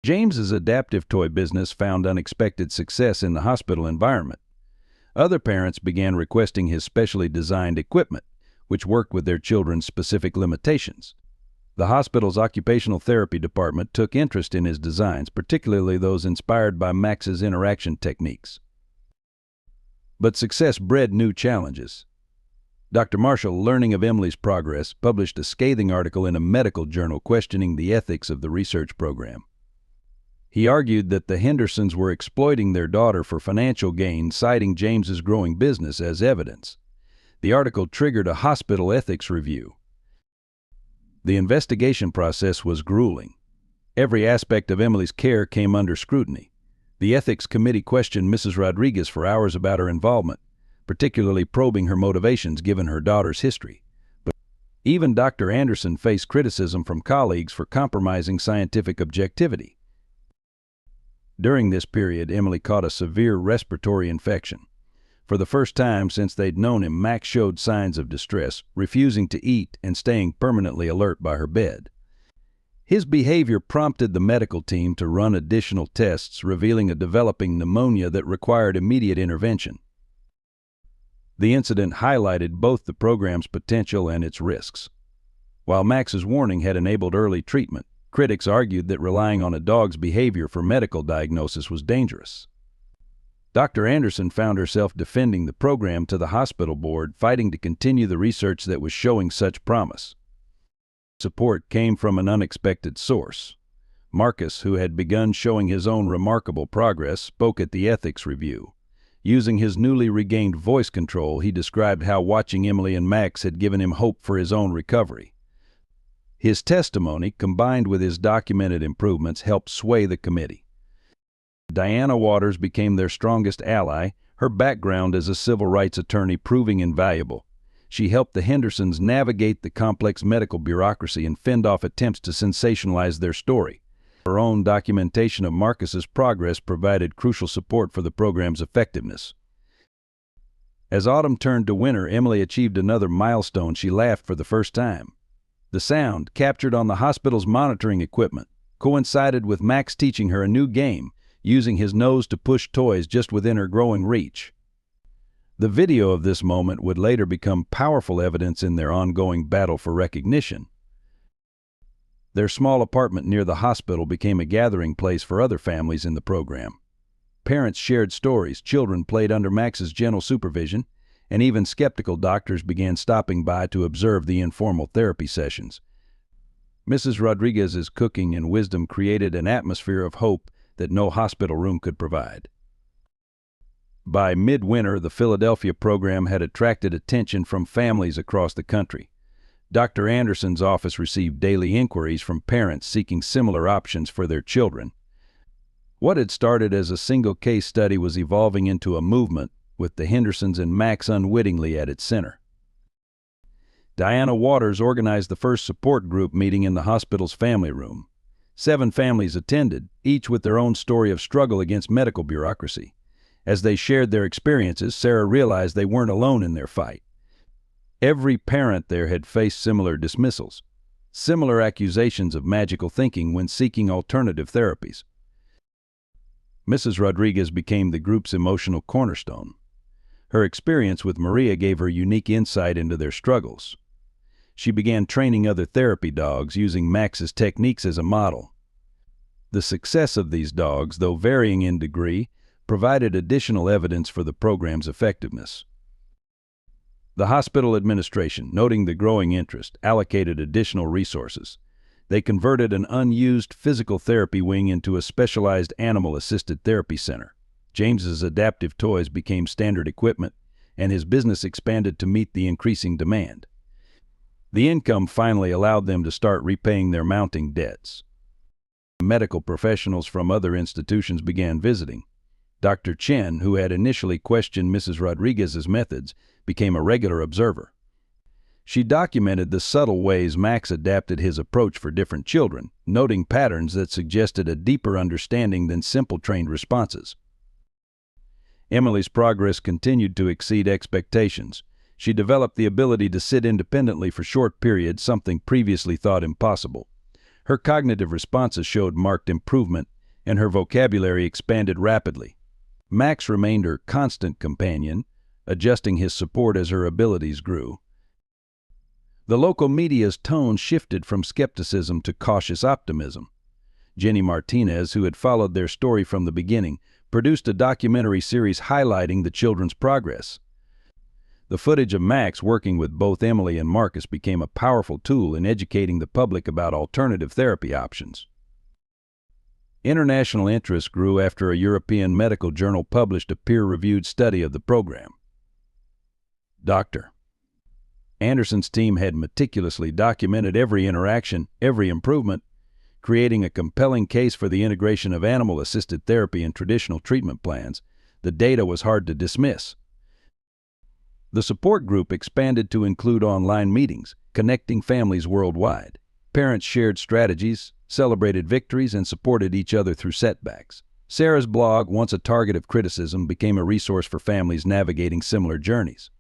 James's adaptive toy business found unexpected success in the hospital environment. Other parents began requesting his specially designed equipment, which worked with their children's specific limitations. The hospital's occupational therapy department took interest in his designs, particularly those inspired by Max's interaction techniques. But success bred new challenges. Dr. Marshall, learning of Emily's progress, published a scathing article in a medical journal questioning the ethics of the research program. He argued that the Hendersons were exploiting their daughter for financial gain, citing James's growing business as evidence. The article triggered a hospital ethics review. The investigation process was grueling. Every aspect of Emily's care came under scrutiny. The ethics committee questioned Mrs. Rodriguez for hours about her involvement, particularly probing her motivations given her daughter's history. But even Dr. Anderson faced criticism from colleagues for compromising scientific objectivity. During this period, Emily caught a severe respiratory infection. For the first time since they'd known him, Max showed signs of distress, refusing to eat and staying permanently alert by her bed. His behavior prompted the medical team to run additional tests, revealing a developing pneumonia that required immediate intervention. The incident highlighted both the program's potential and its risks. While Max's warning had enabled early treatment, critics argued that relying on a dog's behavior for medical diagnosis was dangerous. Dr. Anderson found herself defending the program to the hospital board, fighting to continue the research that was showing such promise. Support came from an unexpected source. Marcus, who had begun showing his own remarkable progress, spoke at the ethics review. Using his newly regained voice control, he described how watching Emily and Max had given him hope for his own recovery. His testimony, combined with his documented improvements, helped sway the committee. Diana Waters became their strongest ally, her background as a civil rights attorney proving invaluable. She helped the Hendersons navigate the complex medical bureaucracy and fend off attempts to sensationalize their story. Her own documentation of Marcus's progress provided crucial support for the program's effectiveness. As autumn turned to winter, Emily achieved another milestone. She laughed for the first time. The sound, captured on the hospital's monitoring equipment, coincided with Max teaching her a new game, using his nose to push toys just within her growing reach. The video of this moment would later become powerful evidence in their ongoing battle for recognition. Their small apartment near the hospital became a gathering place for other families in the program. Parents shared stories, children played under Max's gentle supervision, and even skeptical doctors began stopping by to observe the informal therapy sessions. Mrs. Rodriguez's cooking and wisdom created an atmosphere of hope that no hospital room could provide. By midwinter, the Philadelphia program had attracted attention from families across the country. Dr. Anderson's office received daily inquiries from parents seeking similar options for their children. What had started as a single case study was evolving into a movement, with the Hendersons and Max unwittingly at its center. Diana Waters organized the first support group meeting in the hospital's family room. 7 families attended, each with their own story of struggle against medical bureaucracy. As they shared their experiences, Sarah realized they weren't alone in their fight. Every parent there had faced similar dismissals, similar accusations of magical thinking when seeking alternative therapies. Mrs. Rodriguez became the group's emotional cornerstone. Her experience with Maria gave her unique insight into their struggles. She began training other therapy dogs, using Max's techniques as a model. The success of these dogs, though varying in degree, provided additional evidence for the program's effectiveness. The hospital administration, noting the growing interest, allocated additional resources. They converted an unused physical therapy wing into a specialized animal-assisted therapy center. James's adaptive toys became standard equipment, and his business expanded to meet the increasing demand. The income finally allowed them to start repaying their mounting debts. Medical professionals from other institutions began visiting. Dr. Chen, who had initially questioned Mrs. Rodriguez's methods, became a regular observer. She documented the subtle ways Max adapted his approach for different children, noting patterns that suggested a deeper understanding than simple trained responses. Emily's progress continued to exceed expectations. She developed the ability to sit independently for short periods, something previously thought impossible. Her cognitive responses showed marked improvement, and her vocabulary expanded rapidly. Max remained her constant companion, adjusting his support as her abilities grew. The local media's tone shifted from skepticism to cautious optimism. Jenny Martinez, who had followed their story from the beginning, produced a documentary series highlighting the children's progress. The footage of Max working with both Emily and Marcus became a powerful tool in educating the public about alternative therapy options. International interest grew after a European medical journal published a peer-reviewed study of the program. Dr. Anderson's team had meticulously documented every interaction, every improvement, creating a compelling case for the integration of animal-assisted therapy in traditional treatment plans. The data was hard to dismiss. The support group expanded to include online meetings, connecting families worldwide. Parents shared strategies, celebrated victories, and supported each other through setbacks. Sarah's blog, once a target of criticism, became a resource for families navigating similar journeys.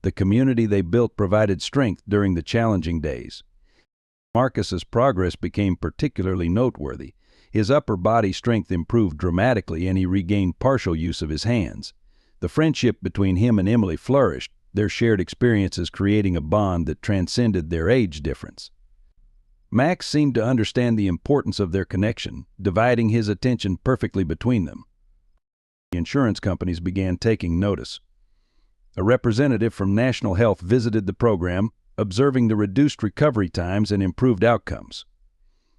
The community they built provided strength during the challenging days. Marcus's progress became particularly noteworthy. His upper body strength improved dramatically, and he regained partial use of his hands. The friendship between him and Emily flourished, their shared experiences creating a bond that transcended their age difference. Max seemed to understand the importance of their connection, dividing his attention perfectly between them. The insurance companies began taking notice. A representative from National Health visited the program, observing the reduced recovery times and improved outcomes.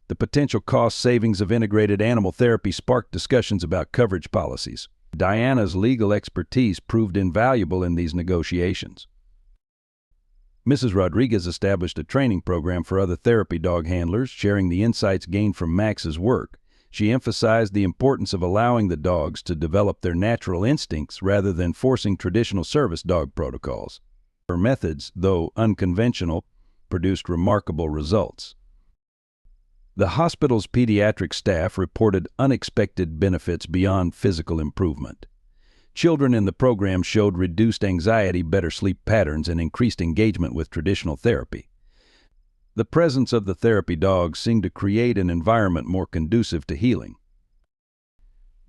The potential cost savings of integrated animal therapy sparked discussions about coverage policies. Diana's legal expertise proved invaluable in these negotiations. Mrs. Rodriguez established a training program for other therapy dog handlers, sharing the insights gained from Max's work. She emphasized the importance of allowing the dogs to develop their natural instincts rather than forcing traditional service dog protocols. Her methods, though unconventional, produced remarkable results. The hospital's pediatric staff reported unexpected benefits beyond physical improvement. Children in the program showed reduced anxiety, better sleep patterns, and increased engagement with traditional therapy. The presence of the therapy dogs seemed to create an environment more conducive to healing.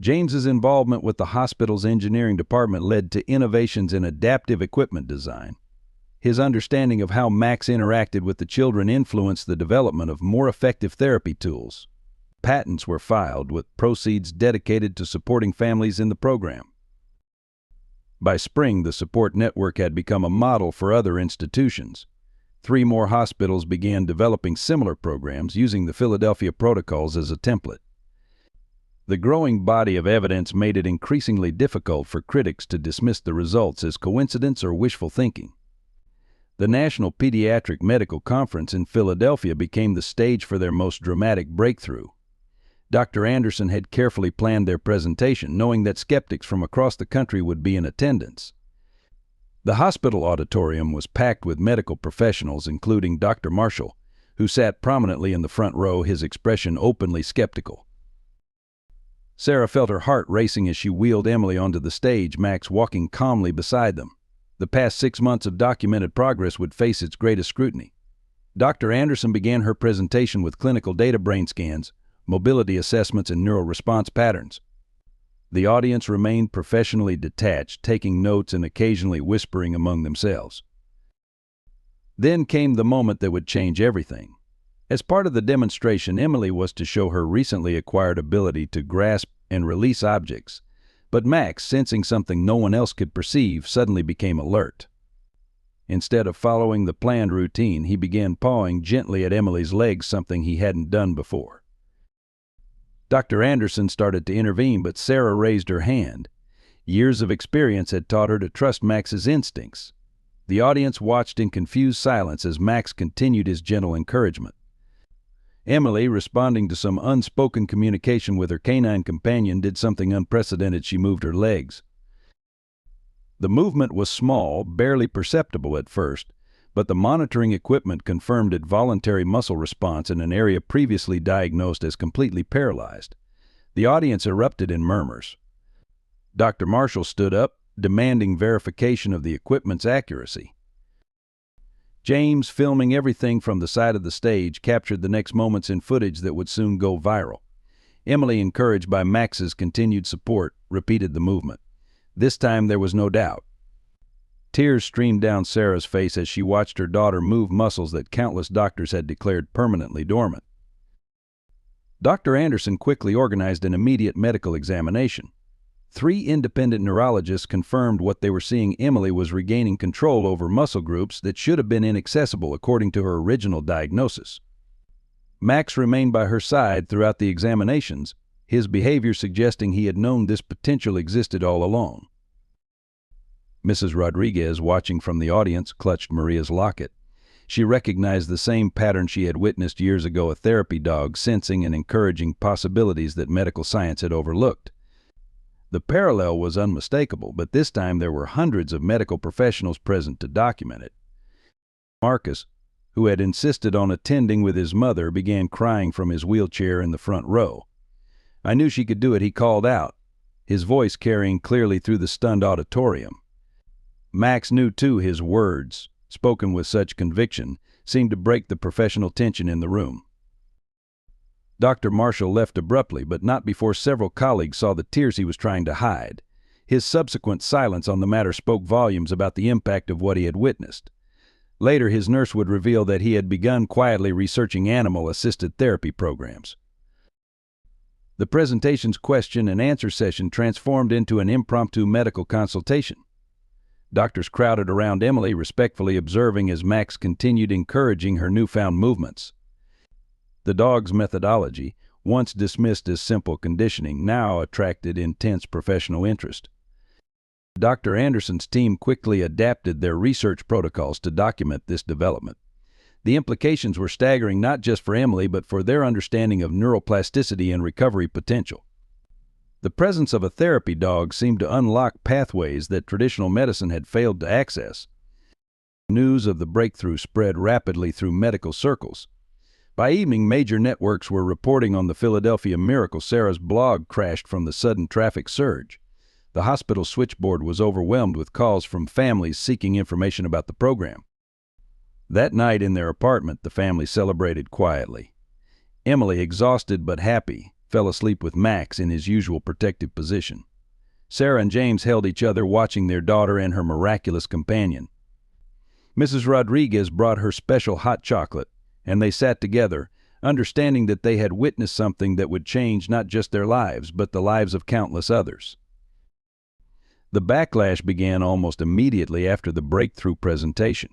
James's involvement with the hospital's engineering department led to innovations in adaptive equipment design. His understanding of how Max interacted with the children influenced the development of more effective therapy tools. Patents were filed, with proceeds dedicated to supporting families in the program. By spring, the support network had become a model for other institutions. 3 more hospitals began developing similar programs using the Philadelphia protocols as a template. The growing body of evidence made it increasingly difficult for critics to dismiss the results as coincidence or wishful thinking. The National Pediatric Medical Conference in Philadelphia became the stage for their most dramatic breakthrough. Dr. Anderson had carefully planned their presentation, knowing that skeptics from across the country would be in attendance. The hospital auditorium was packed with medical professionals, including Dr. Marshall, who sat prominently in the front row, his expression openly skeptical. Sarah felt her heart racing as she wheeled Emily onto the stage, Max walking calmly beside them. The past 6 months of documented progress would face its greatest scrutiny. Dr. Anderson began her presentation with clinical data, brain scans, mobility assessments, and neural response patterns. The audience remained professionally detached, taking notes and occasionally whispering among themselves. Then came the moment that would change everything. As part of the demonstration, Emily was to show her recently acquired ability to grasp and release objects, but Max, sensing something no one else could perceive, suddenly became alert. Instead of following the planned routine, he began pawing gently at Emily's legs, something he hadn't done before. Dr. Anderson started to intervene, but Sarah raised her hand. Years of experience had taught her to trust Max's instincts. The audience watched in confused silence as Max continued his gentle encouragement. Emily, responding to some unspoken communication with her canine companion, did something unprecedented. She moved her legs. The movement was small, barely perceptible at first, but the monitoring equipment confirmed its voluntary muscle response in an area previously diagnosed as completely paralyzed. The audience erupted in murmurs. Dr. Marshall stood up, demanding verification of the equipment's accuracy. James, filming everything from the side of the stage, captured the next moments in footage that would soon go viral. Emily, encouraged by Max's continued support, repeated the movement. This time there was no doubt. Tears streamed down Sarah's face as she watched her daughter move muscles that countless doctors had declared permanently dormant. Dr. Anderson quickly organized an immediate medical examination. 3 independent neurologists confirmed what they were seeing. Emily was regaining control over muscle groups that should have been inaccessible according to her original diagnosis. Max remained by her side throughout the examinations, his behavior suggesting he had known this potential existed all along. Mrs. Rodriguez, watching from the audience, clutched Maria's locket. She recognized the same pattern she had witnessed years ago, a therapy dog sensing and encouraging possibilities that medical science had overlooked. The parallel was unmistakable, but this time there were hundreds of medical professionals present to document it. Marcus, who had insisted on attending with his mother, began crying from his wheelchair in the front row. "I knew she could do it," he called out, his voice carrying clearly through the stunned auditorium. Max knew, too. His words, spoken with such conviction, seemed to break the professional tension in the room. Dr. Marshall left abruptly, but not before several colleagues saw the tears he was trying to hide. His subsequent silence on the matter spoke volumes about the impact of what he had witnessed. Later, his nurse would reveal that he had begun quietly researching animal-assisted therapy programs. The presentation's question and answer session transformed into an impromptu medical consultation. Doctors crowded around Emily, respectfully observing as Max continued encouraging her newfound movements. The dog's methodology, once dismissed as simple conditioning, now attracted intense professional interest. Dr. Anderson's team quickly adapted their research protocols to document this development. The implications were staggering not just for Emily, but for their understanding of neuroplasticity and recovery potential. The presence of a therapy dog seemed to unlock pathways that traditional medicine had failed to access. News of the breakthrough spread rapidly through medical circles. By evening, major networks were reporting on the Philadelphia miracle. Sarah's blog crashed from the sudden traffic surge. The hospital switchboard was overwhelmed with calls from families seeking information about the program. That night in their apartment, the family celebrated quietly. Emily, exhausted but happy, fell asleep with Max in his usual protective position. Sarah and James held each other, watching their daughter and her miraculous companion. Mrs. Rodriguez brought her special hot chocolate, and they sat together, understanding that they had witnessed something that would change not just their lives, but the lives of countless others. The backlash began almost immediately after the breakthrough presentation.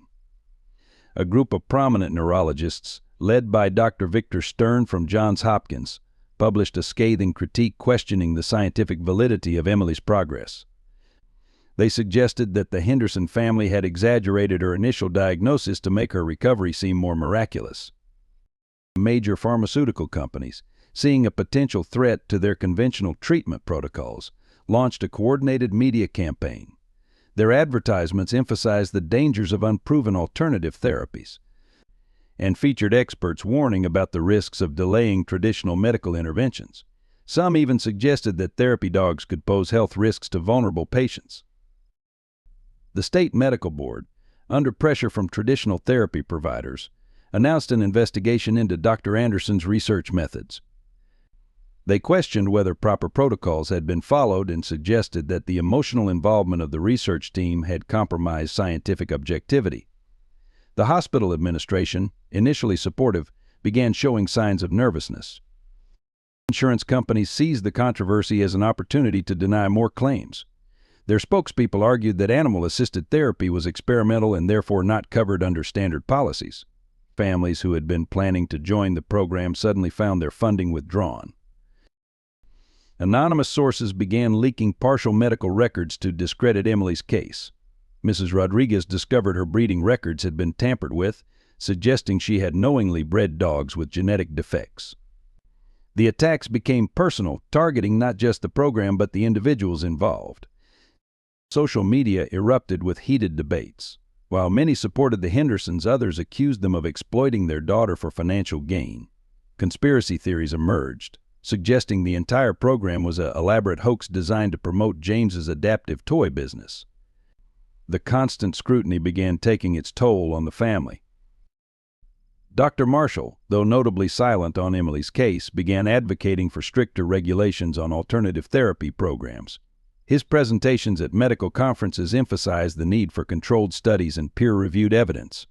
A group of prominent neurologists, led by Dr. Victor Stern from Johns Hopkins, published a scathing critique questioning the scientific validity of Emily's progress. They suggested that the Henderson family had exaggerated her initial diagnosis to make her recovery seem more miraculous. Major pharmaceutical companies, seeing a potential threat to their conventional treatment protocols, launched a coordinated media campaign. Their advertisements emphasized the dangers of unproven alternative therapies and featured experts warning about the risks of delaying traditional medical interventions. Some even suggested that therapy dogs could pose health risks to vulnerable patients. The state medical board, under pressure from traditional therapy providers, announced an investigation into Dr. Anderson's research methods. They questioned whether proper protocols had been followed and suggested that the emotional involvement of the research team had compromised scientific objectivity. The hospital administration, initially supportive, began showing signs of nervousness. Insurance companies seized the controversy as an opportunity to deny more claims. Their spokespeople argued that animal-assisted therapy was experimental and therefore not covered under standard policies. Families who had been planning to join the program suddenly found their funding withdrawn. Anonymous sources began leaking partial medical records to discredit Emily's case. Mrs. Rodriguez discovered her breeding records had been tampered with, suggesting she had knowingly bred dogs with genetic defects. The attacks became personal, targeting not just the program but the individuals involved. Social media erupted with heated debates. While many supported the Hendersons, others accused them of exploiting their daughter for financial gain. Conspiracy theories emerged, suggesting the entire program was an elaborate hoax designed to promote James's adaptive toy business. The constant scrutiny began taking its toll on the family. Dr. Marshall, though notably silent on Emily's case, began advocating for stricter regulations on alternative therapy programs. His presentations at medical conferences emphasized the need for controlled studies and peer-reviewed evidence,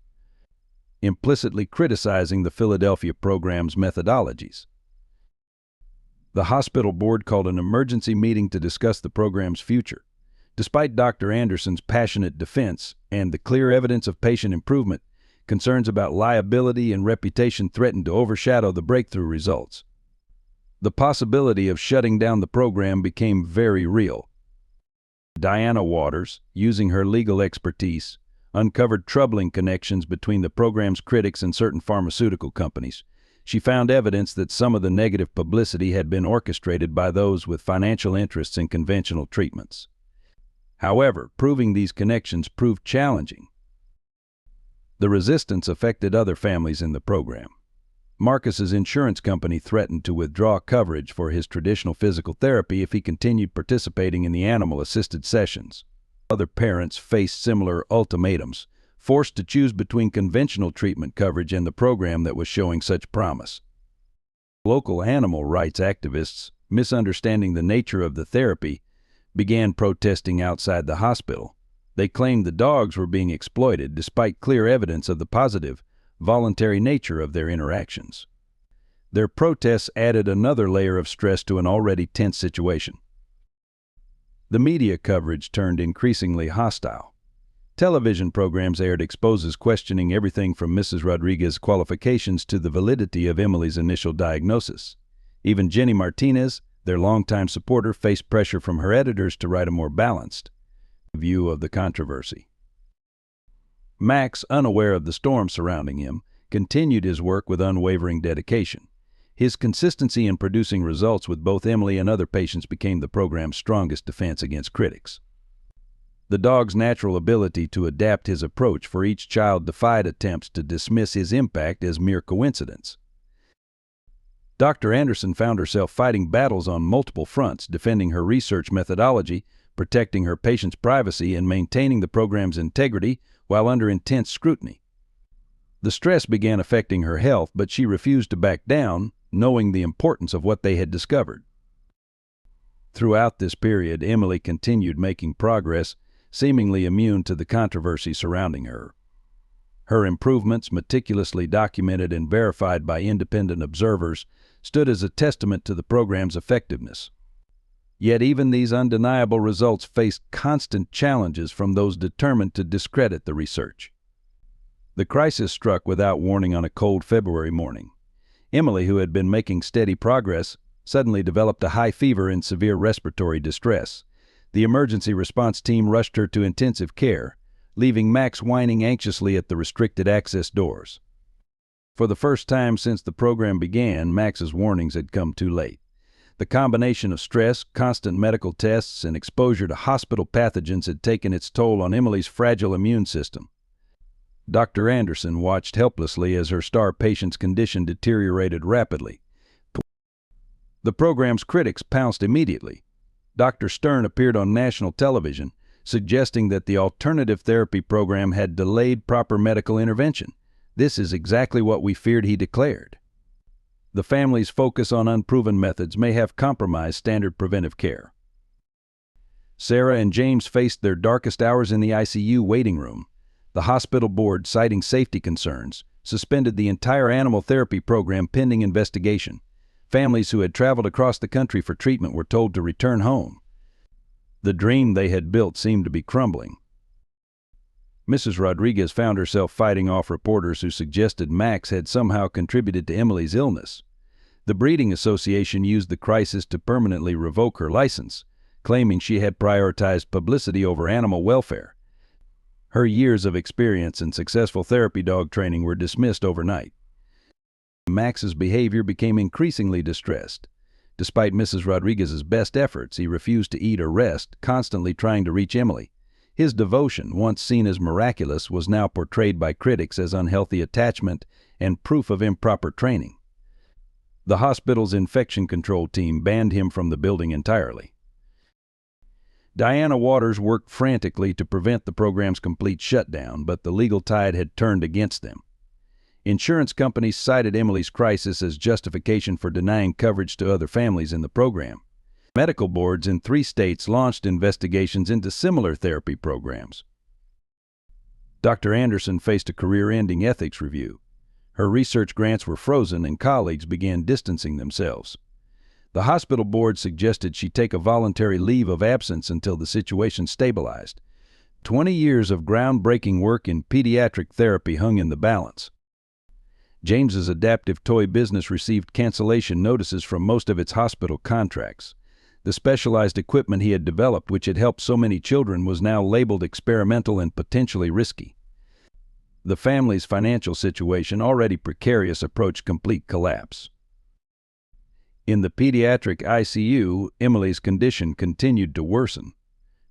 implicitly criticizing the Philadelphia program's methodologies. The hospital board called an emergency meeting to discuss the program's future. Despite Dr. Anderson's passionate defense and the clear evidence of patient improvement, concerns about liability and reputation threatened to overshadow the breakthrough results. The possibility of shutting down the program became very real. Diana Waters, using her legal expertise, uncovered troubling connections between the program's critics and certain pharmaceutical companies. She found evidence that some of the negative publicity had been orchestrated by those with financial interests in conventional treatments. However, proving these connections proved challenging. The resistance affected other families in the program. Marcus's insurance company threatened to withdraw coverage for his traditional physical therapy if he continued participating in the animal-assisted sessions. Other parents faced similar ultimatums, forced to choose between conventional treatment coverage and the program that was showing such promise. Local animal rights activists, misunderstanding the nature of the therapy, began protesting outside the hospital. They claimed the dogs were being exploited despite clear evidence of the positive, voluntary nature of their interactions. Their protests added another layer of stress to an already tense situation. The media coverage turned increasingly hostile. Television programs aired exposes questioning everything from Mrs. Rodriguez's qualifications to the validity of Emily's initial diagnosis. Even Jenny Martinez, their longtime supporter, faced pressure from her editors to write a more balanced view of the controversy. Max, unaware of the storm surrounding him, continued his work with unwavering dedication. His consistency in producing results with both Emily and other patients became the program's strongest defense against critics. The dog's natural ability to adapt his approach for each child defied attempts to dismiss his impact as mere coincidence. Dr. Anderson found herself fighting battles on multiple fronts, defending her research methodology, protecting her patients' privacy, and maintaining the program's integrity while under intense scrutiny. The stress began affecting her health, but she refused to back down, knowing the importance of what they had discovered. Throughout this period, Emily continued making progress, seemingly immune to the controversy surrounding her. Her improvements, meticulously documented and verified by independent observers, stood as a testament to the program's effectiveness. Yet even these undeniable results faced constant challenges from those determined to discredit the research. The crisis struck without warning on a cold February morning. Emily, who had been making steady progress, suddenly developed a high fever and severe respiratory distress. The emergency response team rushed her to intensive care, leaving Max whining anxiously at the restricted access doors. For the first time since the program began, Max's warnings had come too late. The combination of stress, constant medical tests, and exposure to hospital pathogens had taken its toll on Emily's fragile immune system. Dr. Anderson watched helplessly as her star patient's condition deteriorated rapidly. The program's critics pounced immediately. Dr. Stern appeared on national television, suggesting that the alternative therapy program had delayed proper medical intervention. "This is exactly what we feared," he declared. The family's focus on unproven methods may have compromised standard preventive care. Sarah and James faced their darkest hours in the ICU waiting room. The hospital board, citing safety concerns, suspended the entire animal therapy program pending investigation. Families who had traveled across the country for treatment were told to return home. The dream they had built seemed to be crumbling. Mrs. Rodriguez found herself fighting off reporters who suggested Max had somehow contributed to Emily's illness. The Breeding Association used the crisis to permanently revoke her license, claiming she had prioritized publicity over animal welfare. Her years of experience and successful therapy dog training were dismissed overnight. Max's behavior became increasingly distressed. Despite Mrs. Rodriguez's best efforts, he refused to eat or rest, constantly trying to reach Emily. His devotion, once seen as miraculous, was now portrayed by critics as unhealthy attachment and proof of improper training. The hospital's infection control team banned him from the building entirely. Diana Waters worked frantically to prevent the program's complete shutdown, but the legal tide had turned against them. Insurance companies cited Emily's crisis as justification for denying coverage to other families in the program. Medical boards in 3 states launched investigations into similar therapy programs. Dr. Anderson faced a career-ending ethics review. Her research grants were frozen and colleagues began distancing themselves. The hospital board suggested she take a voluntary leave of absence until the situation stabilized. 20 years of groundbreaking work in pediatric therapy hung in the balance. James's adaptive toy business received cancellation notices from most of its hospital contracts. The specialized equipment he had developed, which had helped so many children, was now labeled experimental and potentially risky. The family's financial situation, already precarious, approached complete collapse. In the pediatric ICU, Emily's condition continued to worsen.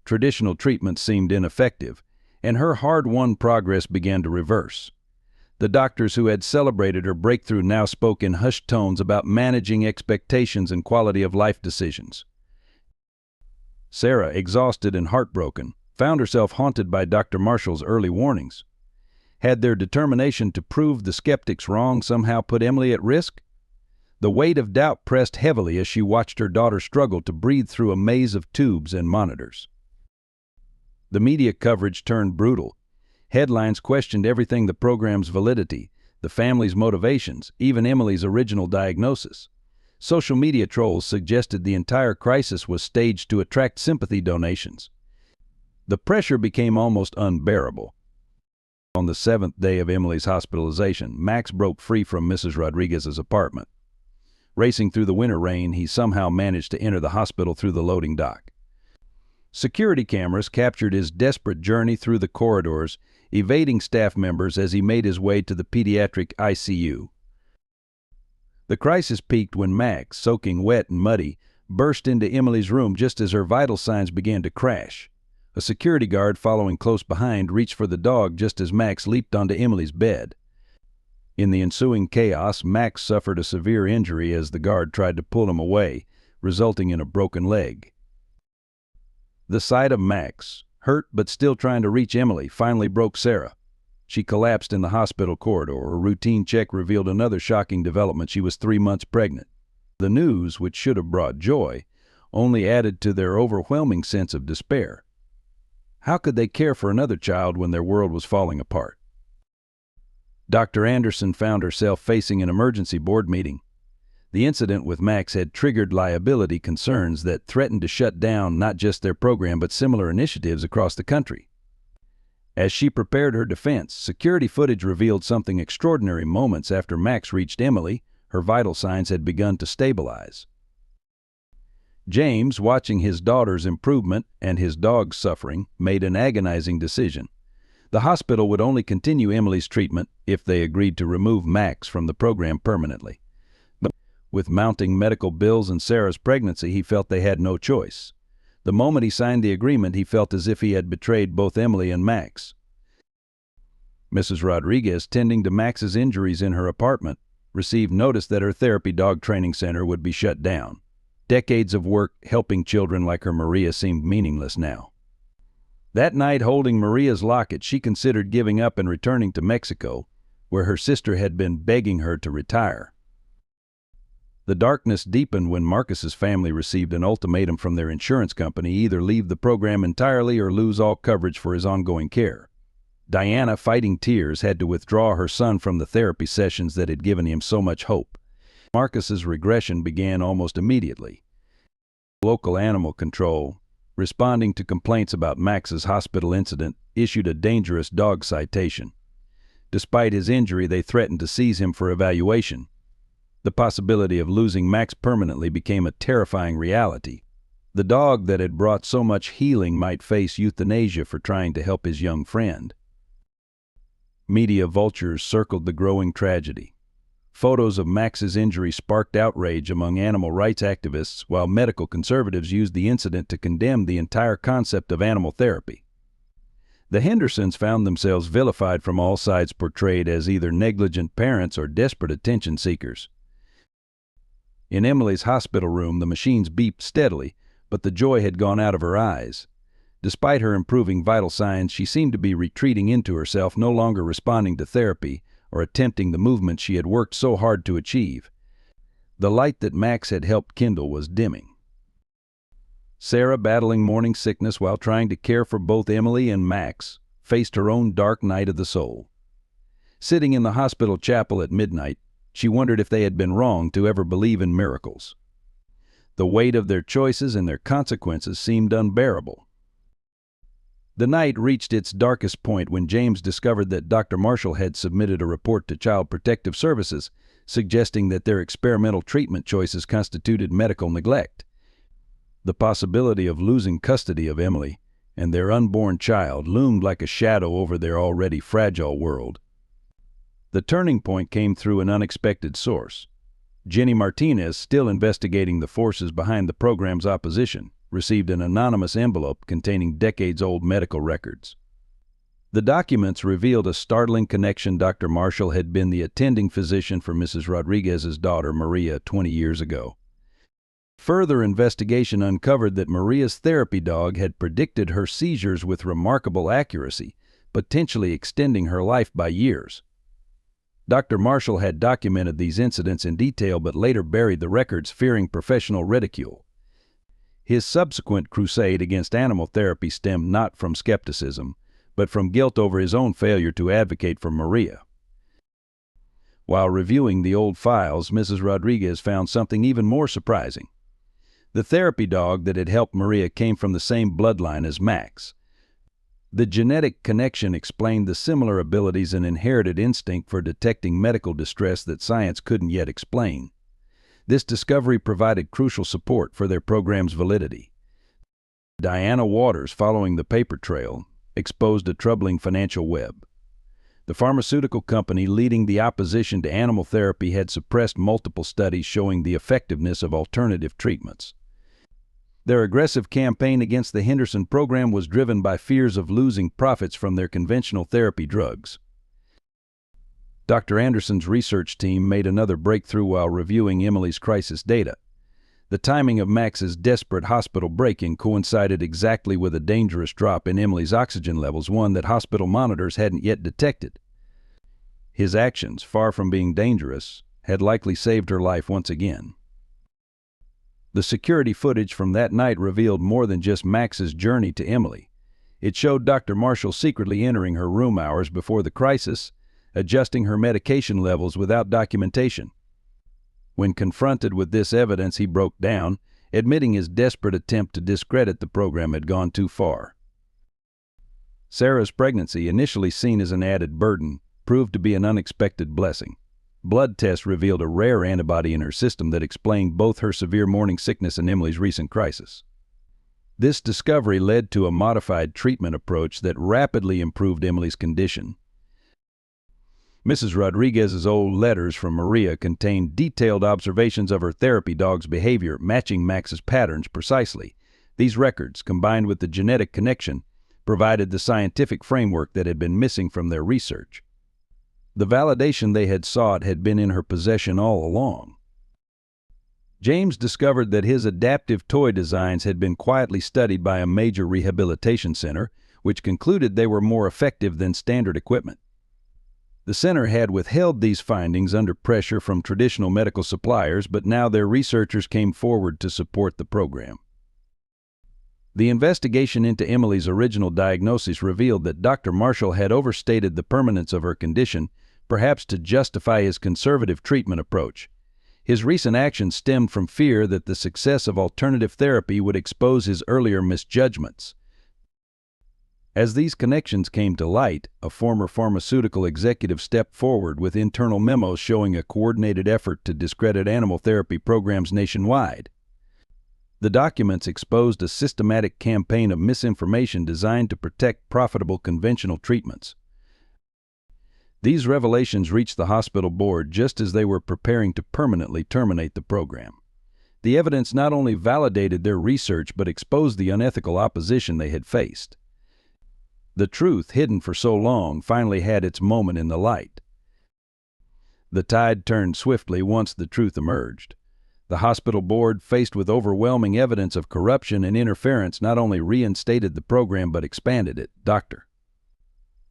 Traditional treatments seemed ineffective, and her hard-won progress began to reverse. The doctors who had celebrated her breakthrough now spoke in hushed tones about managing expectations and quality-of-life decisions. Sarah, exhausted and heartbroken, found herself haunted by Dr. Marshall's early warnings. Had their determination to prove the skeptics wrong somehow put Emily at risk? The weight of doubt pressed heavily as she watched her daughter struggle to breathe through a maze of tubes and monitors. The media coverage turned brutal. Headlines questioned everything: the program's validity, the family's motivations, even Emily's original diagnosis. Social media trolls suggested the entire crisis was staged to attract sympathy donations. The pressure became almost unbearable. On the 7th day of Emily's hospitalization, Max broke free from Mrs. Rodriguez's apartment. Racing through the winter rain, he somehow managed to enter the hospital through the loading dock. Security cameras captured his desperate journey through the corridors, evading staff members as he made his way to the pediatric ICU. The crisis peaked when Max, soaking wet and muddy, burst into Emily's room just as her vital signs began to crash. A security guard following close behind reached for the dog just as Max leaped onto Emily's bed. In the ensuing chaos, Max suffered a severe injury as the guard tried to pull him away, resulting in a broken leg. The sight of Max, hurt but still trying to reach Emily, finally broke Sarah. She collapsed in the hospital corridor. A routine check revealed another shocking development: she was 3 months pregnant. The news, which should have brought joy, only added to their overwhelming sense of despair. How could they care for another child when their world was falling apart? Dr. Anderson found herself facing an emergency board meeting. The incident with Max had triggered liability concerns that threatened to shut down not just their program but similar initiatives across the country. As she prepared her defense, security footage revealed something extraordinary. Moments after Max reached Emily, her vital signs had begun to stabilize. James, watching his daughter's improvement and his dog's suffering, made an agonizing decision. The hospital would only continue Emily's treatment if they agreed to remove Max from the program permanently. But with mounting medical bills and Sarah's pregnancy, he felt they had no choice. The moment he signed the agreement, he felt as if he had betrayed both Emily and Max. Mrs. Rodriguez, tending to Max's injuries in her apartment, received notice that her therapy dog training center would be shut down. Decades of work helping children like her Maria seemed meaningless now. That night, holding Maria's locket, she considered giving up and returning to Mexico, where her sister had been begging her to retire. The darkness deepened when Marcus's family received an ultimatum from their insurance company: either leave the program entirely or lose all coverage for his ongoing care. Diana, fighting tears, had to withdraw her son from the therapy sessions that had given him so much hope. Marcus's regression began almost immediately. Local animal control, responding to complaints about Max's hospital incident, issued a dangerous dog citation. Despite his injury, they threatened to seize him for evaluation. The possibility of losing Max permanently became a terrifying reality. The dog that had brought so much healing might face euthanasia for trying to help his young friend. Media vultures circled the growing tragedy. Photos of Max's injury sparked outrage among animal rights activists, while medical conservatives used the incident to condemn the entire concept of animal therapy. The Hendersons found themselves vilified from all sides, portrayed as either negligent parents or desperate attention seekers. In Emily's hospital room, the machines beeped steadily, but the joy had gone out of her eyes. Despite her improving vital signs, she seemed to be retreating into herself, no longer responding to therapy or attempting the movement she had worked so hard to achieve. The light that Max had helped kindle was dimming. Sarah, battling morning sickness while trying to care for both Emily and Max, faced her own dark night of the soul. Sitting in the hospital chapel at midnight, she wondered if they had been wrong to ever believe in miracles. The weight of their choices and their consequences seemed unbearable. The night reached its darkest point when James discovered that Dr. Marshall had submitted a report to Child Protective Services, suggesting that their experimental treatment choices constituted medical neglect. The possibility of losing custody of Emily and their unborn child loomed like a shadow over their already fragile world. The turning point came through an unexpected source. Jenny Martinez, still investigating the forces behind the program's opposition, received an anonymous envelope containing decades-old medical records. The documents revealed a startling connection. Dr. Marshall had been the attending physician for Mrs. Rodriguez's daughter, Maria, 20 years ago. Further investigation uncovered that Maria's therapy dog had predicted her seizures with remarkable accuracy, potentially extending her life by years. Dr. Marshall had documented these incidents in detail but later buried the records, fearing professional ridicule. His subsequent crusade against animal therapy stemmed not from skepticism, but from guilt over his own failure to advocate for Maria. While reviewing the old files, Mrs. Rodriguez found something even more surprising. The therapy dog that had helped Maria came from the same bloodline as Max. The genetic connection explained the similar abilities and inherited instinct for detecting medical distress that science couldn't yet explain. This discovery provided crucial support for their program's validity. Diana Waters, following the paper trail, exposed a troubling financial web. The pharmaceutical company leading the opposition to animal therapy had suppressed multiple studies showing the effectiveness of alternative treatments. Their aggressive campaign against the Henderson program was driven by fears of losing profits from their conventional therapy drugs. Dr. Anderson's research team made another breakthrough while reviewing Emily's crisis data. The timing of Max's desperate hospital break-in coincided exactly with a dangerous drop in Emily's oxygen levels, one that hospital monitors hadn't yet detected. His actions, far from being dangerous, had likely saved her life once again. The security footage from that night revealed more than just Max's journey to Emily. It showed Dr. Marshall secretly entering her room hours before the crisis, adjusting her medication levels without documentation. When confronted with this evidence, he broke down, admitting his desperate attempt to discredit the program had gone too far. Sarah's pregnancy, initially seen as an added burden, proved to be an unexpected blessing. Blood tests revealed a rare antibody in her system that explained both her severe morning sickness and Emily's recent crisis. This discovery led to a modified treatment approach that rapidly improved Emily's condition. Mrs. Rodriguez's old letters from Maria contained detailed observations of her therapy dog's behavior, matching Max's patterns precisely. These records, combined with the genetic connection, provided the scientific framework that had been missing from their research. The validation they had sought had been in her possession all along. James discovered that his adaptive toy designs had been quietly studied by a major rehabilitation center, which concluded they were more effective than standard equipment. The center had withheld these findings under pressure from traditional medical suppliers, but now their researchers came forward to support the program. The investigation into Emily's original diagnosis revealed that Dr. Marshall had overstated the permanence of her condition, perhaps to justify his conservative treatment approach. His recent actions stemmed from fear that the success of alternative therapy would expose his earlier misjudgments. As these connections came to light, a former pharmaceutical executive stepped forward with internal memos showing a coordinated effort to discredit animal therapy programs nationwide. The documents exposed a systematic campaign of misinformation designed to protect profitable conventional treatments. These revelations reached the hospital board just as they were preparing to permanently terminate the program. The evidence not only validated their research but exposed the unethical opposition they had faced. The truth, hidden for so long, finally had its moment in the light. The tide turned swiftly once the truth emerged. The hospital board, faced with overwhelming evidence of corruption and interference, not only reinstated the program but expanded it. Dr.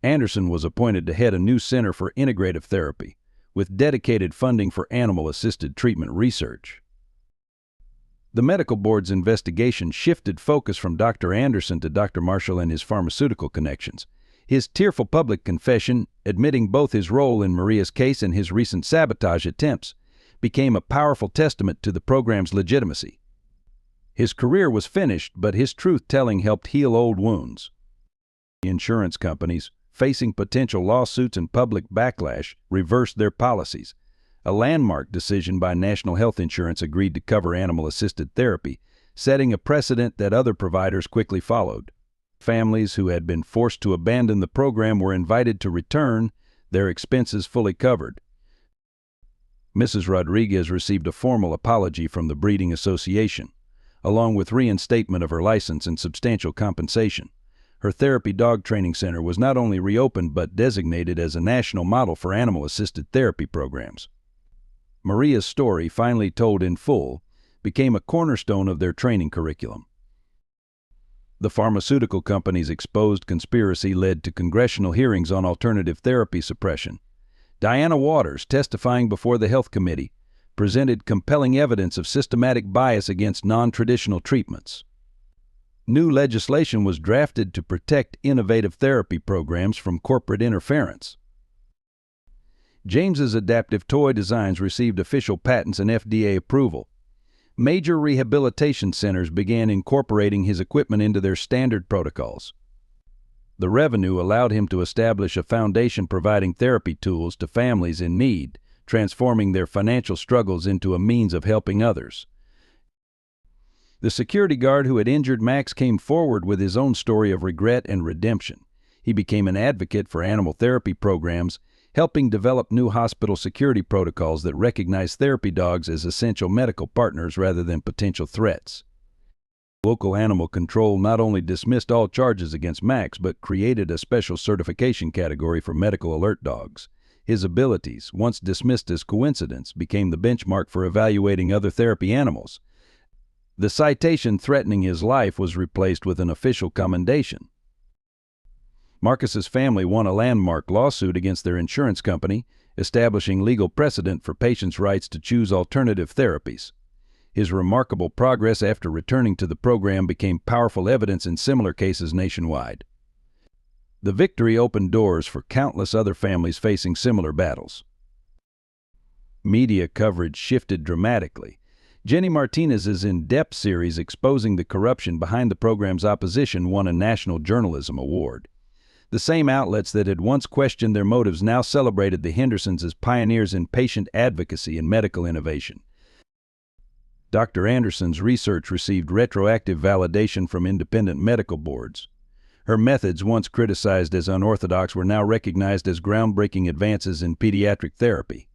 Anderson was appointed to head a new center for integrative therapy, with dedicated funding for animal-assisted treatment research. The medical board's investigation shifted focus from Dr. Anderson to Dr. Marshall and his pharmaceutical connections. His tearful public confession, admitting both his role in Maria's case and his recent sabotage attempts, became a powerful testament to the program's legitimacy. His career was finished, but his truth-telling helped heal old wounds. Insurance companies, facing potential lawsuits and public backlash, reversed their policies. A landmark decision by National Health Insurance agreed to cover animal-assisted therapy, setting a precedent that other providers quickly followed. Families who had been forced to abandon the program were invited to return, their expenses fully covered. Mrs. Rodriguez received a formal apology from the Breeding Association, along with reinstatement of her license and substantial compensation. Her therapy dog training center was not only reopened but designated as a national model for animal-assisted therapy programs. Maria's story, finally told in full, became a cornerstone of their training curriculum. The pharmaceutical company's exposed conspiracy led to congressional hearings on alternative therapy suppression. Diana Waters, testifying before the Health Committee, presented compelling evidence of systematic bias against non-traditional treatments. New legislation was drafted to protect innovative therapy programs from corporate interference. James's adaptive toy designs received official patents and FDA approval. Major rehabilitation centers began incorporating his equipment into their standard protocols. The revenue allowed him to establish a foundation providing therapy tools to families in need, transforming their financial struggles into a means of helping others. The security guard who had injured Max came forward with his own story of regret and redemption. He became an advocate for animal therapy programs, helping develop new hospital security protocols that recognize therapy dogs as essential medical partners rather than potential threats. Local animal control not only dismissed all charges against Max, but created a special certification category for medical alert dogs. His abilities, once dismissed as coincidence, became the benchmark for evaluating other therapy animals. The citation threatening his life was replaced with an official commendation. Marcus's family won a landmark lawsuit against their insurance company, establishing legal precedent for patients' rights to choose alternative therapies. His remarkable progress after returning to the program became powerful evidence in similar cases nationwide. The victory opened doors for countless other families facing similar battles. Media coverage shifted dramatically. Jenny Martinez's in-depth series exposing the corruption behind the program's opposition won a National Journalism Award. The same outlets that had once questioned their motives now celebrated the Hendersons as pioneers in patient advocacy and medical innovation. Dr. Anderson's research received retroactive validation from independent medical boards. Her methods, once criticized as unorthodox, were now recognized as groundbreaking advances in pediatric therapy.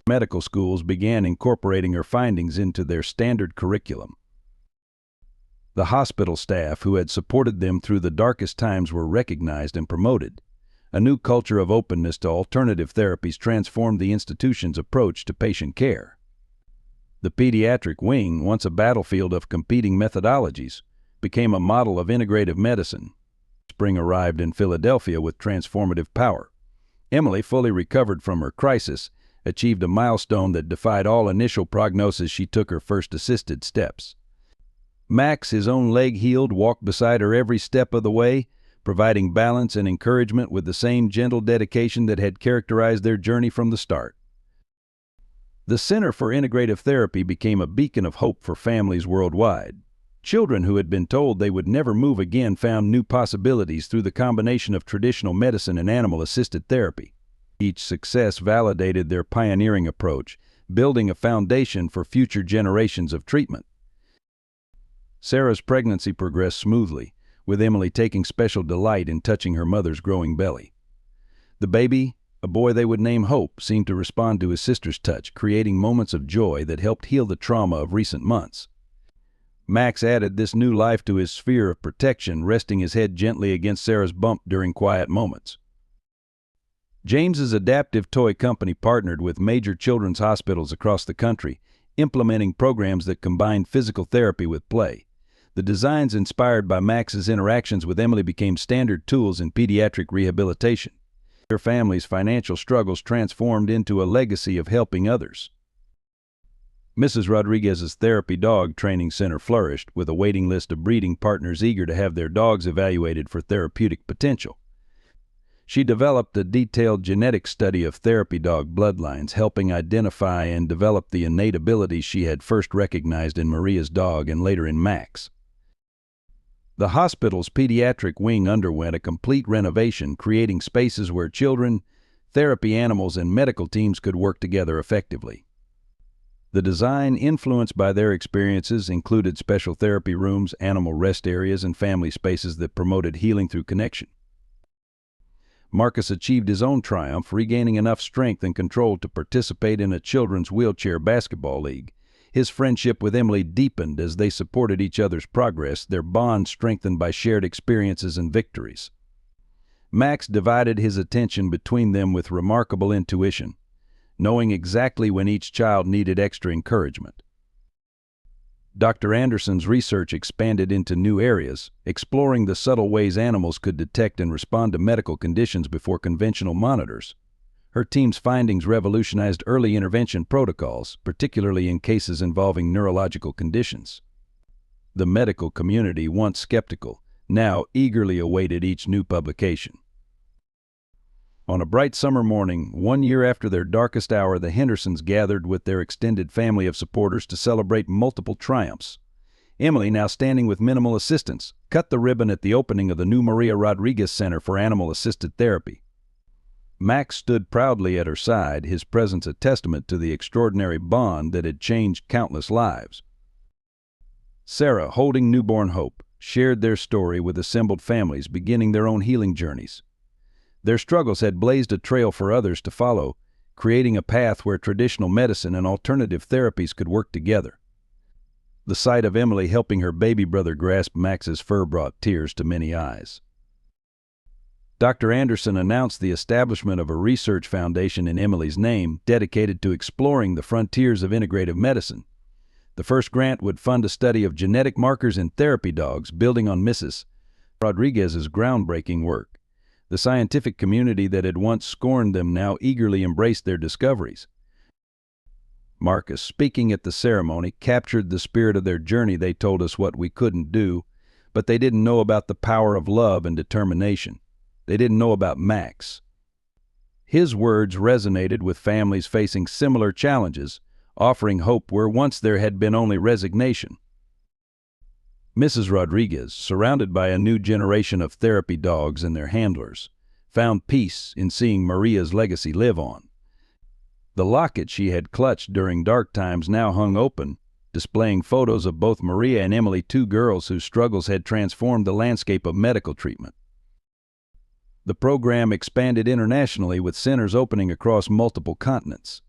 Medical schools began incorporating her findings into their standard curriculum. The hospital staff who had supported them through the darkest times were recognized and promoted. A new culture of openness to alternative therapies transformed the institution's approach to patient care. The pediatric wing, once a battlefield of competing methodologies, became a model of integrative medicine. Spring arrived in Philadelphia with transformative power. Emily, fully recovered from her crisis, achieved a milestone that defied all initial prognosis. She took her first assisted steps. Max, his own leg healed, walked beside her every step of the way, providing balance and encouragement with the same gentle dedication that had characterized their journey from the start. The Center for Integrative Therapy became a beacon of hope for families worldwide. Children who had been told they would never move again found new possibilities through the combination of traditional medicine and animal-assisted therapy. Each success validated their pioneering approach, building a foundation for future generations of treatment. Sarah's pregnancy progressed smoothly, with Emily taking special delight in touching her mother's growing belly. The baby, a boy they would name Hope, seemed to respond to his sister's touch, creating moments of joy that helped heal the trauma of recent months. Max added this new life to his sphere of protection, resting his head gently against Sarah's bump during quiet moments. James's adaptive toy company partnered with major children's hospitals across the country, implementing programs that combined physical therapy with play. The designs inspired by Max's interactions with Emily became standard tools in pediatric rehabilitation. Her family's financial struggles transformed into a legacy of helping others. Mrs. Rodriguez's therapy dog training center flourished, with a waiting list of breeding partners eager to have their dogs evaluated for therapeutic potential. She developed a detailed genetic study of therapy dog bloodlines, helping identify and develop the innate abilities she had first recognized in Maria's dog and later in Max. The hospital's pediatric wing underwent a complete renovation, creating spaces where children, therapy animals, and medical teams could work together effectively. The design, influenced by their experiences, included special therapy rooms, animal rest areas, and family spaces that promoted healing through connection. Marcus achieved his own triumph, regaining enough strength and control to participate in a children's wheelchair basketball league. His friendship with Emily deepened as they supported each other's progress, their bond strengthened by shared experiences and victories. Max divided his attention between them with remarkable intuition, knowing exactly when each child needed extra encouragement. Dr. Anderson's research expanded into new areas, exploring the subtle ways animals could detect and respond to medical conditions before conventional monitors. Her team's findings revolutionized early intervention protocols, particularly in cases involving neurological conditions. The medical community, once skeptical, now eagerly awaited each new publication. On a bright summer morning, 1 year after their darkest hour, the Hendersons gathered with their extended family of supporters to celebrate multiple triumphs. Emily, now standing with minimal assistance, cut the ribbon at the opening of the new Maria Rodriguez Center for Animal-Assisted Therapy. Max stood proudly at her side, his presence a testament to the extraordinary bond that had changed countless lives. Sarah, holding newborn Hope, shared their story with assembled families beginning their own healing journeys. Their struggles had blazed a trail for others to follow, creating a path where traditional medicine and alternative therapies could work together. The sight of Emily helping her baby brother grasp Max's fur brought tears to many eyes. Dr. Anderson announced the establishment of a research foundation in Emily's name dedicated to exploring the frontiers of integrative medicine. The first grant would fund a study of genetic markers in therapy dogs, building on Mrs. Rodriguez's groundbreaking work. The scientific community that had once scorned them now eagerly embraced their discoveries. Marcus, speaking at the ceremony, captured the spirit of their journey. They told us what we couldn't do, but they didn't know about the power of love and determination. They didn't know about Max. His words resonated with families facing similar challenges, offering hope where once there had been only resignation. Mrs. Rodriguez, surrounded by a new generation of therapy dogs and their handlers, found peace in seeing Maria's legacy live on. The locket she had clutched during dark times now hung open, displaying photos of both Maria and Emily, two girls whose struggles had transformed the landscape of medical treatment. The program expanded internationally, with centers opening across multiple continents.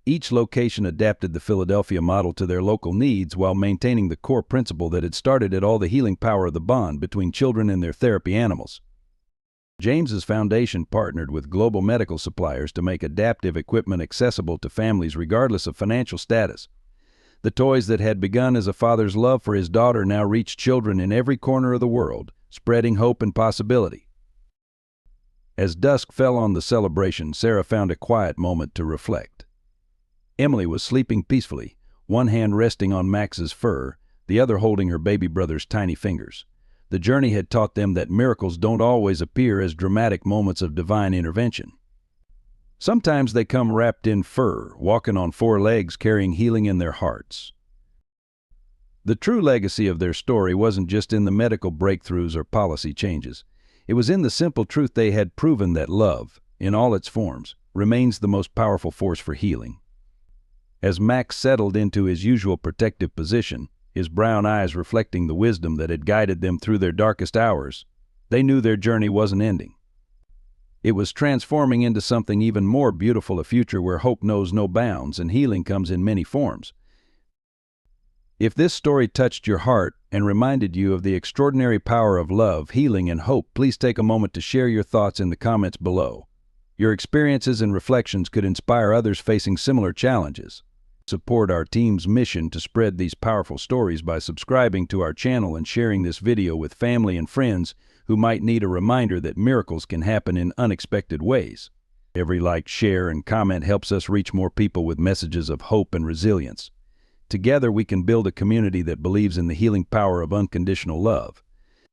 Each location adapted the Philadelphia model to their local needs while maintaining the core principle that had started it all: the healing power of the bond between children and their therapy animals. James's foundation partnered with global medical suppliers to make adaptive equipment accessible to families regardless of financial status. The toys that had begun as a father's love for his daughter now reached children in every corner of the world, spreading hope and possibility. As dusk fell on the celebration, Sarah found a quiet moment to reflect. Emily was sleeping peacefully, one hand resting on Max's fur, the other holding her baby brother's tiny fingers. The journey had taught them that miracles don't always appear as dramatic moments of divine intervention. Sometimes they come wrapped in fur, walking on four legs, carrying healing in their hearts. The true legacy of their story wasn't just in the medical breakthroughs or policy changes. It was in the simple truth they had proven that love, in all its forms, remains the most powerful force for healing. As Max settled into his usual protective position, his brown eyes reflecting the wisdom that had guided them through their darkest hours, they knew their journey wasn't ending. It was transforming into something even more beautiful, a future where hope knows no bounds and healing comes in many forms. If this story touched your heart and reminded you of the extraordinary power of love, healing, and hope, please take a moment to share your thoughts in the comments below. Your experiences and reflections could inspire others facing similar challenges. Support our team's mission to spread these powerful stories by subscribing to our channel and sharing this video with family and friends who might need a reminder that miracles can happen in unexpected ways. Every like, share, and comment helps us reach more people with messages of hope and resilience. Together we can build a community that believes in the healing power of unconditional love.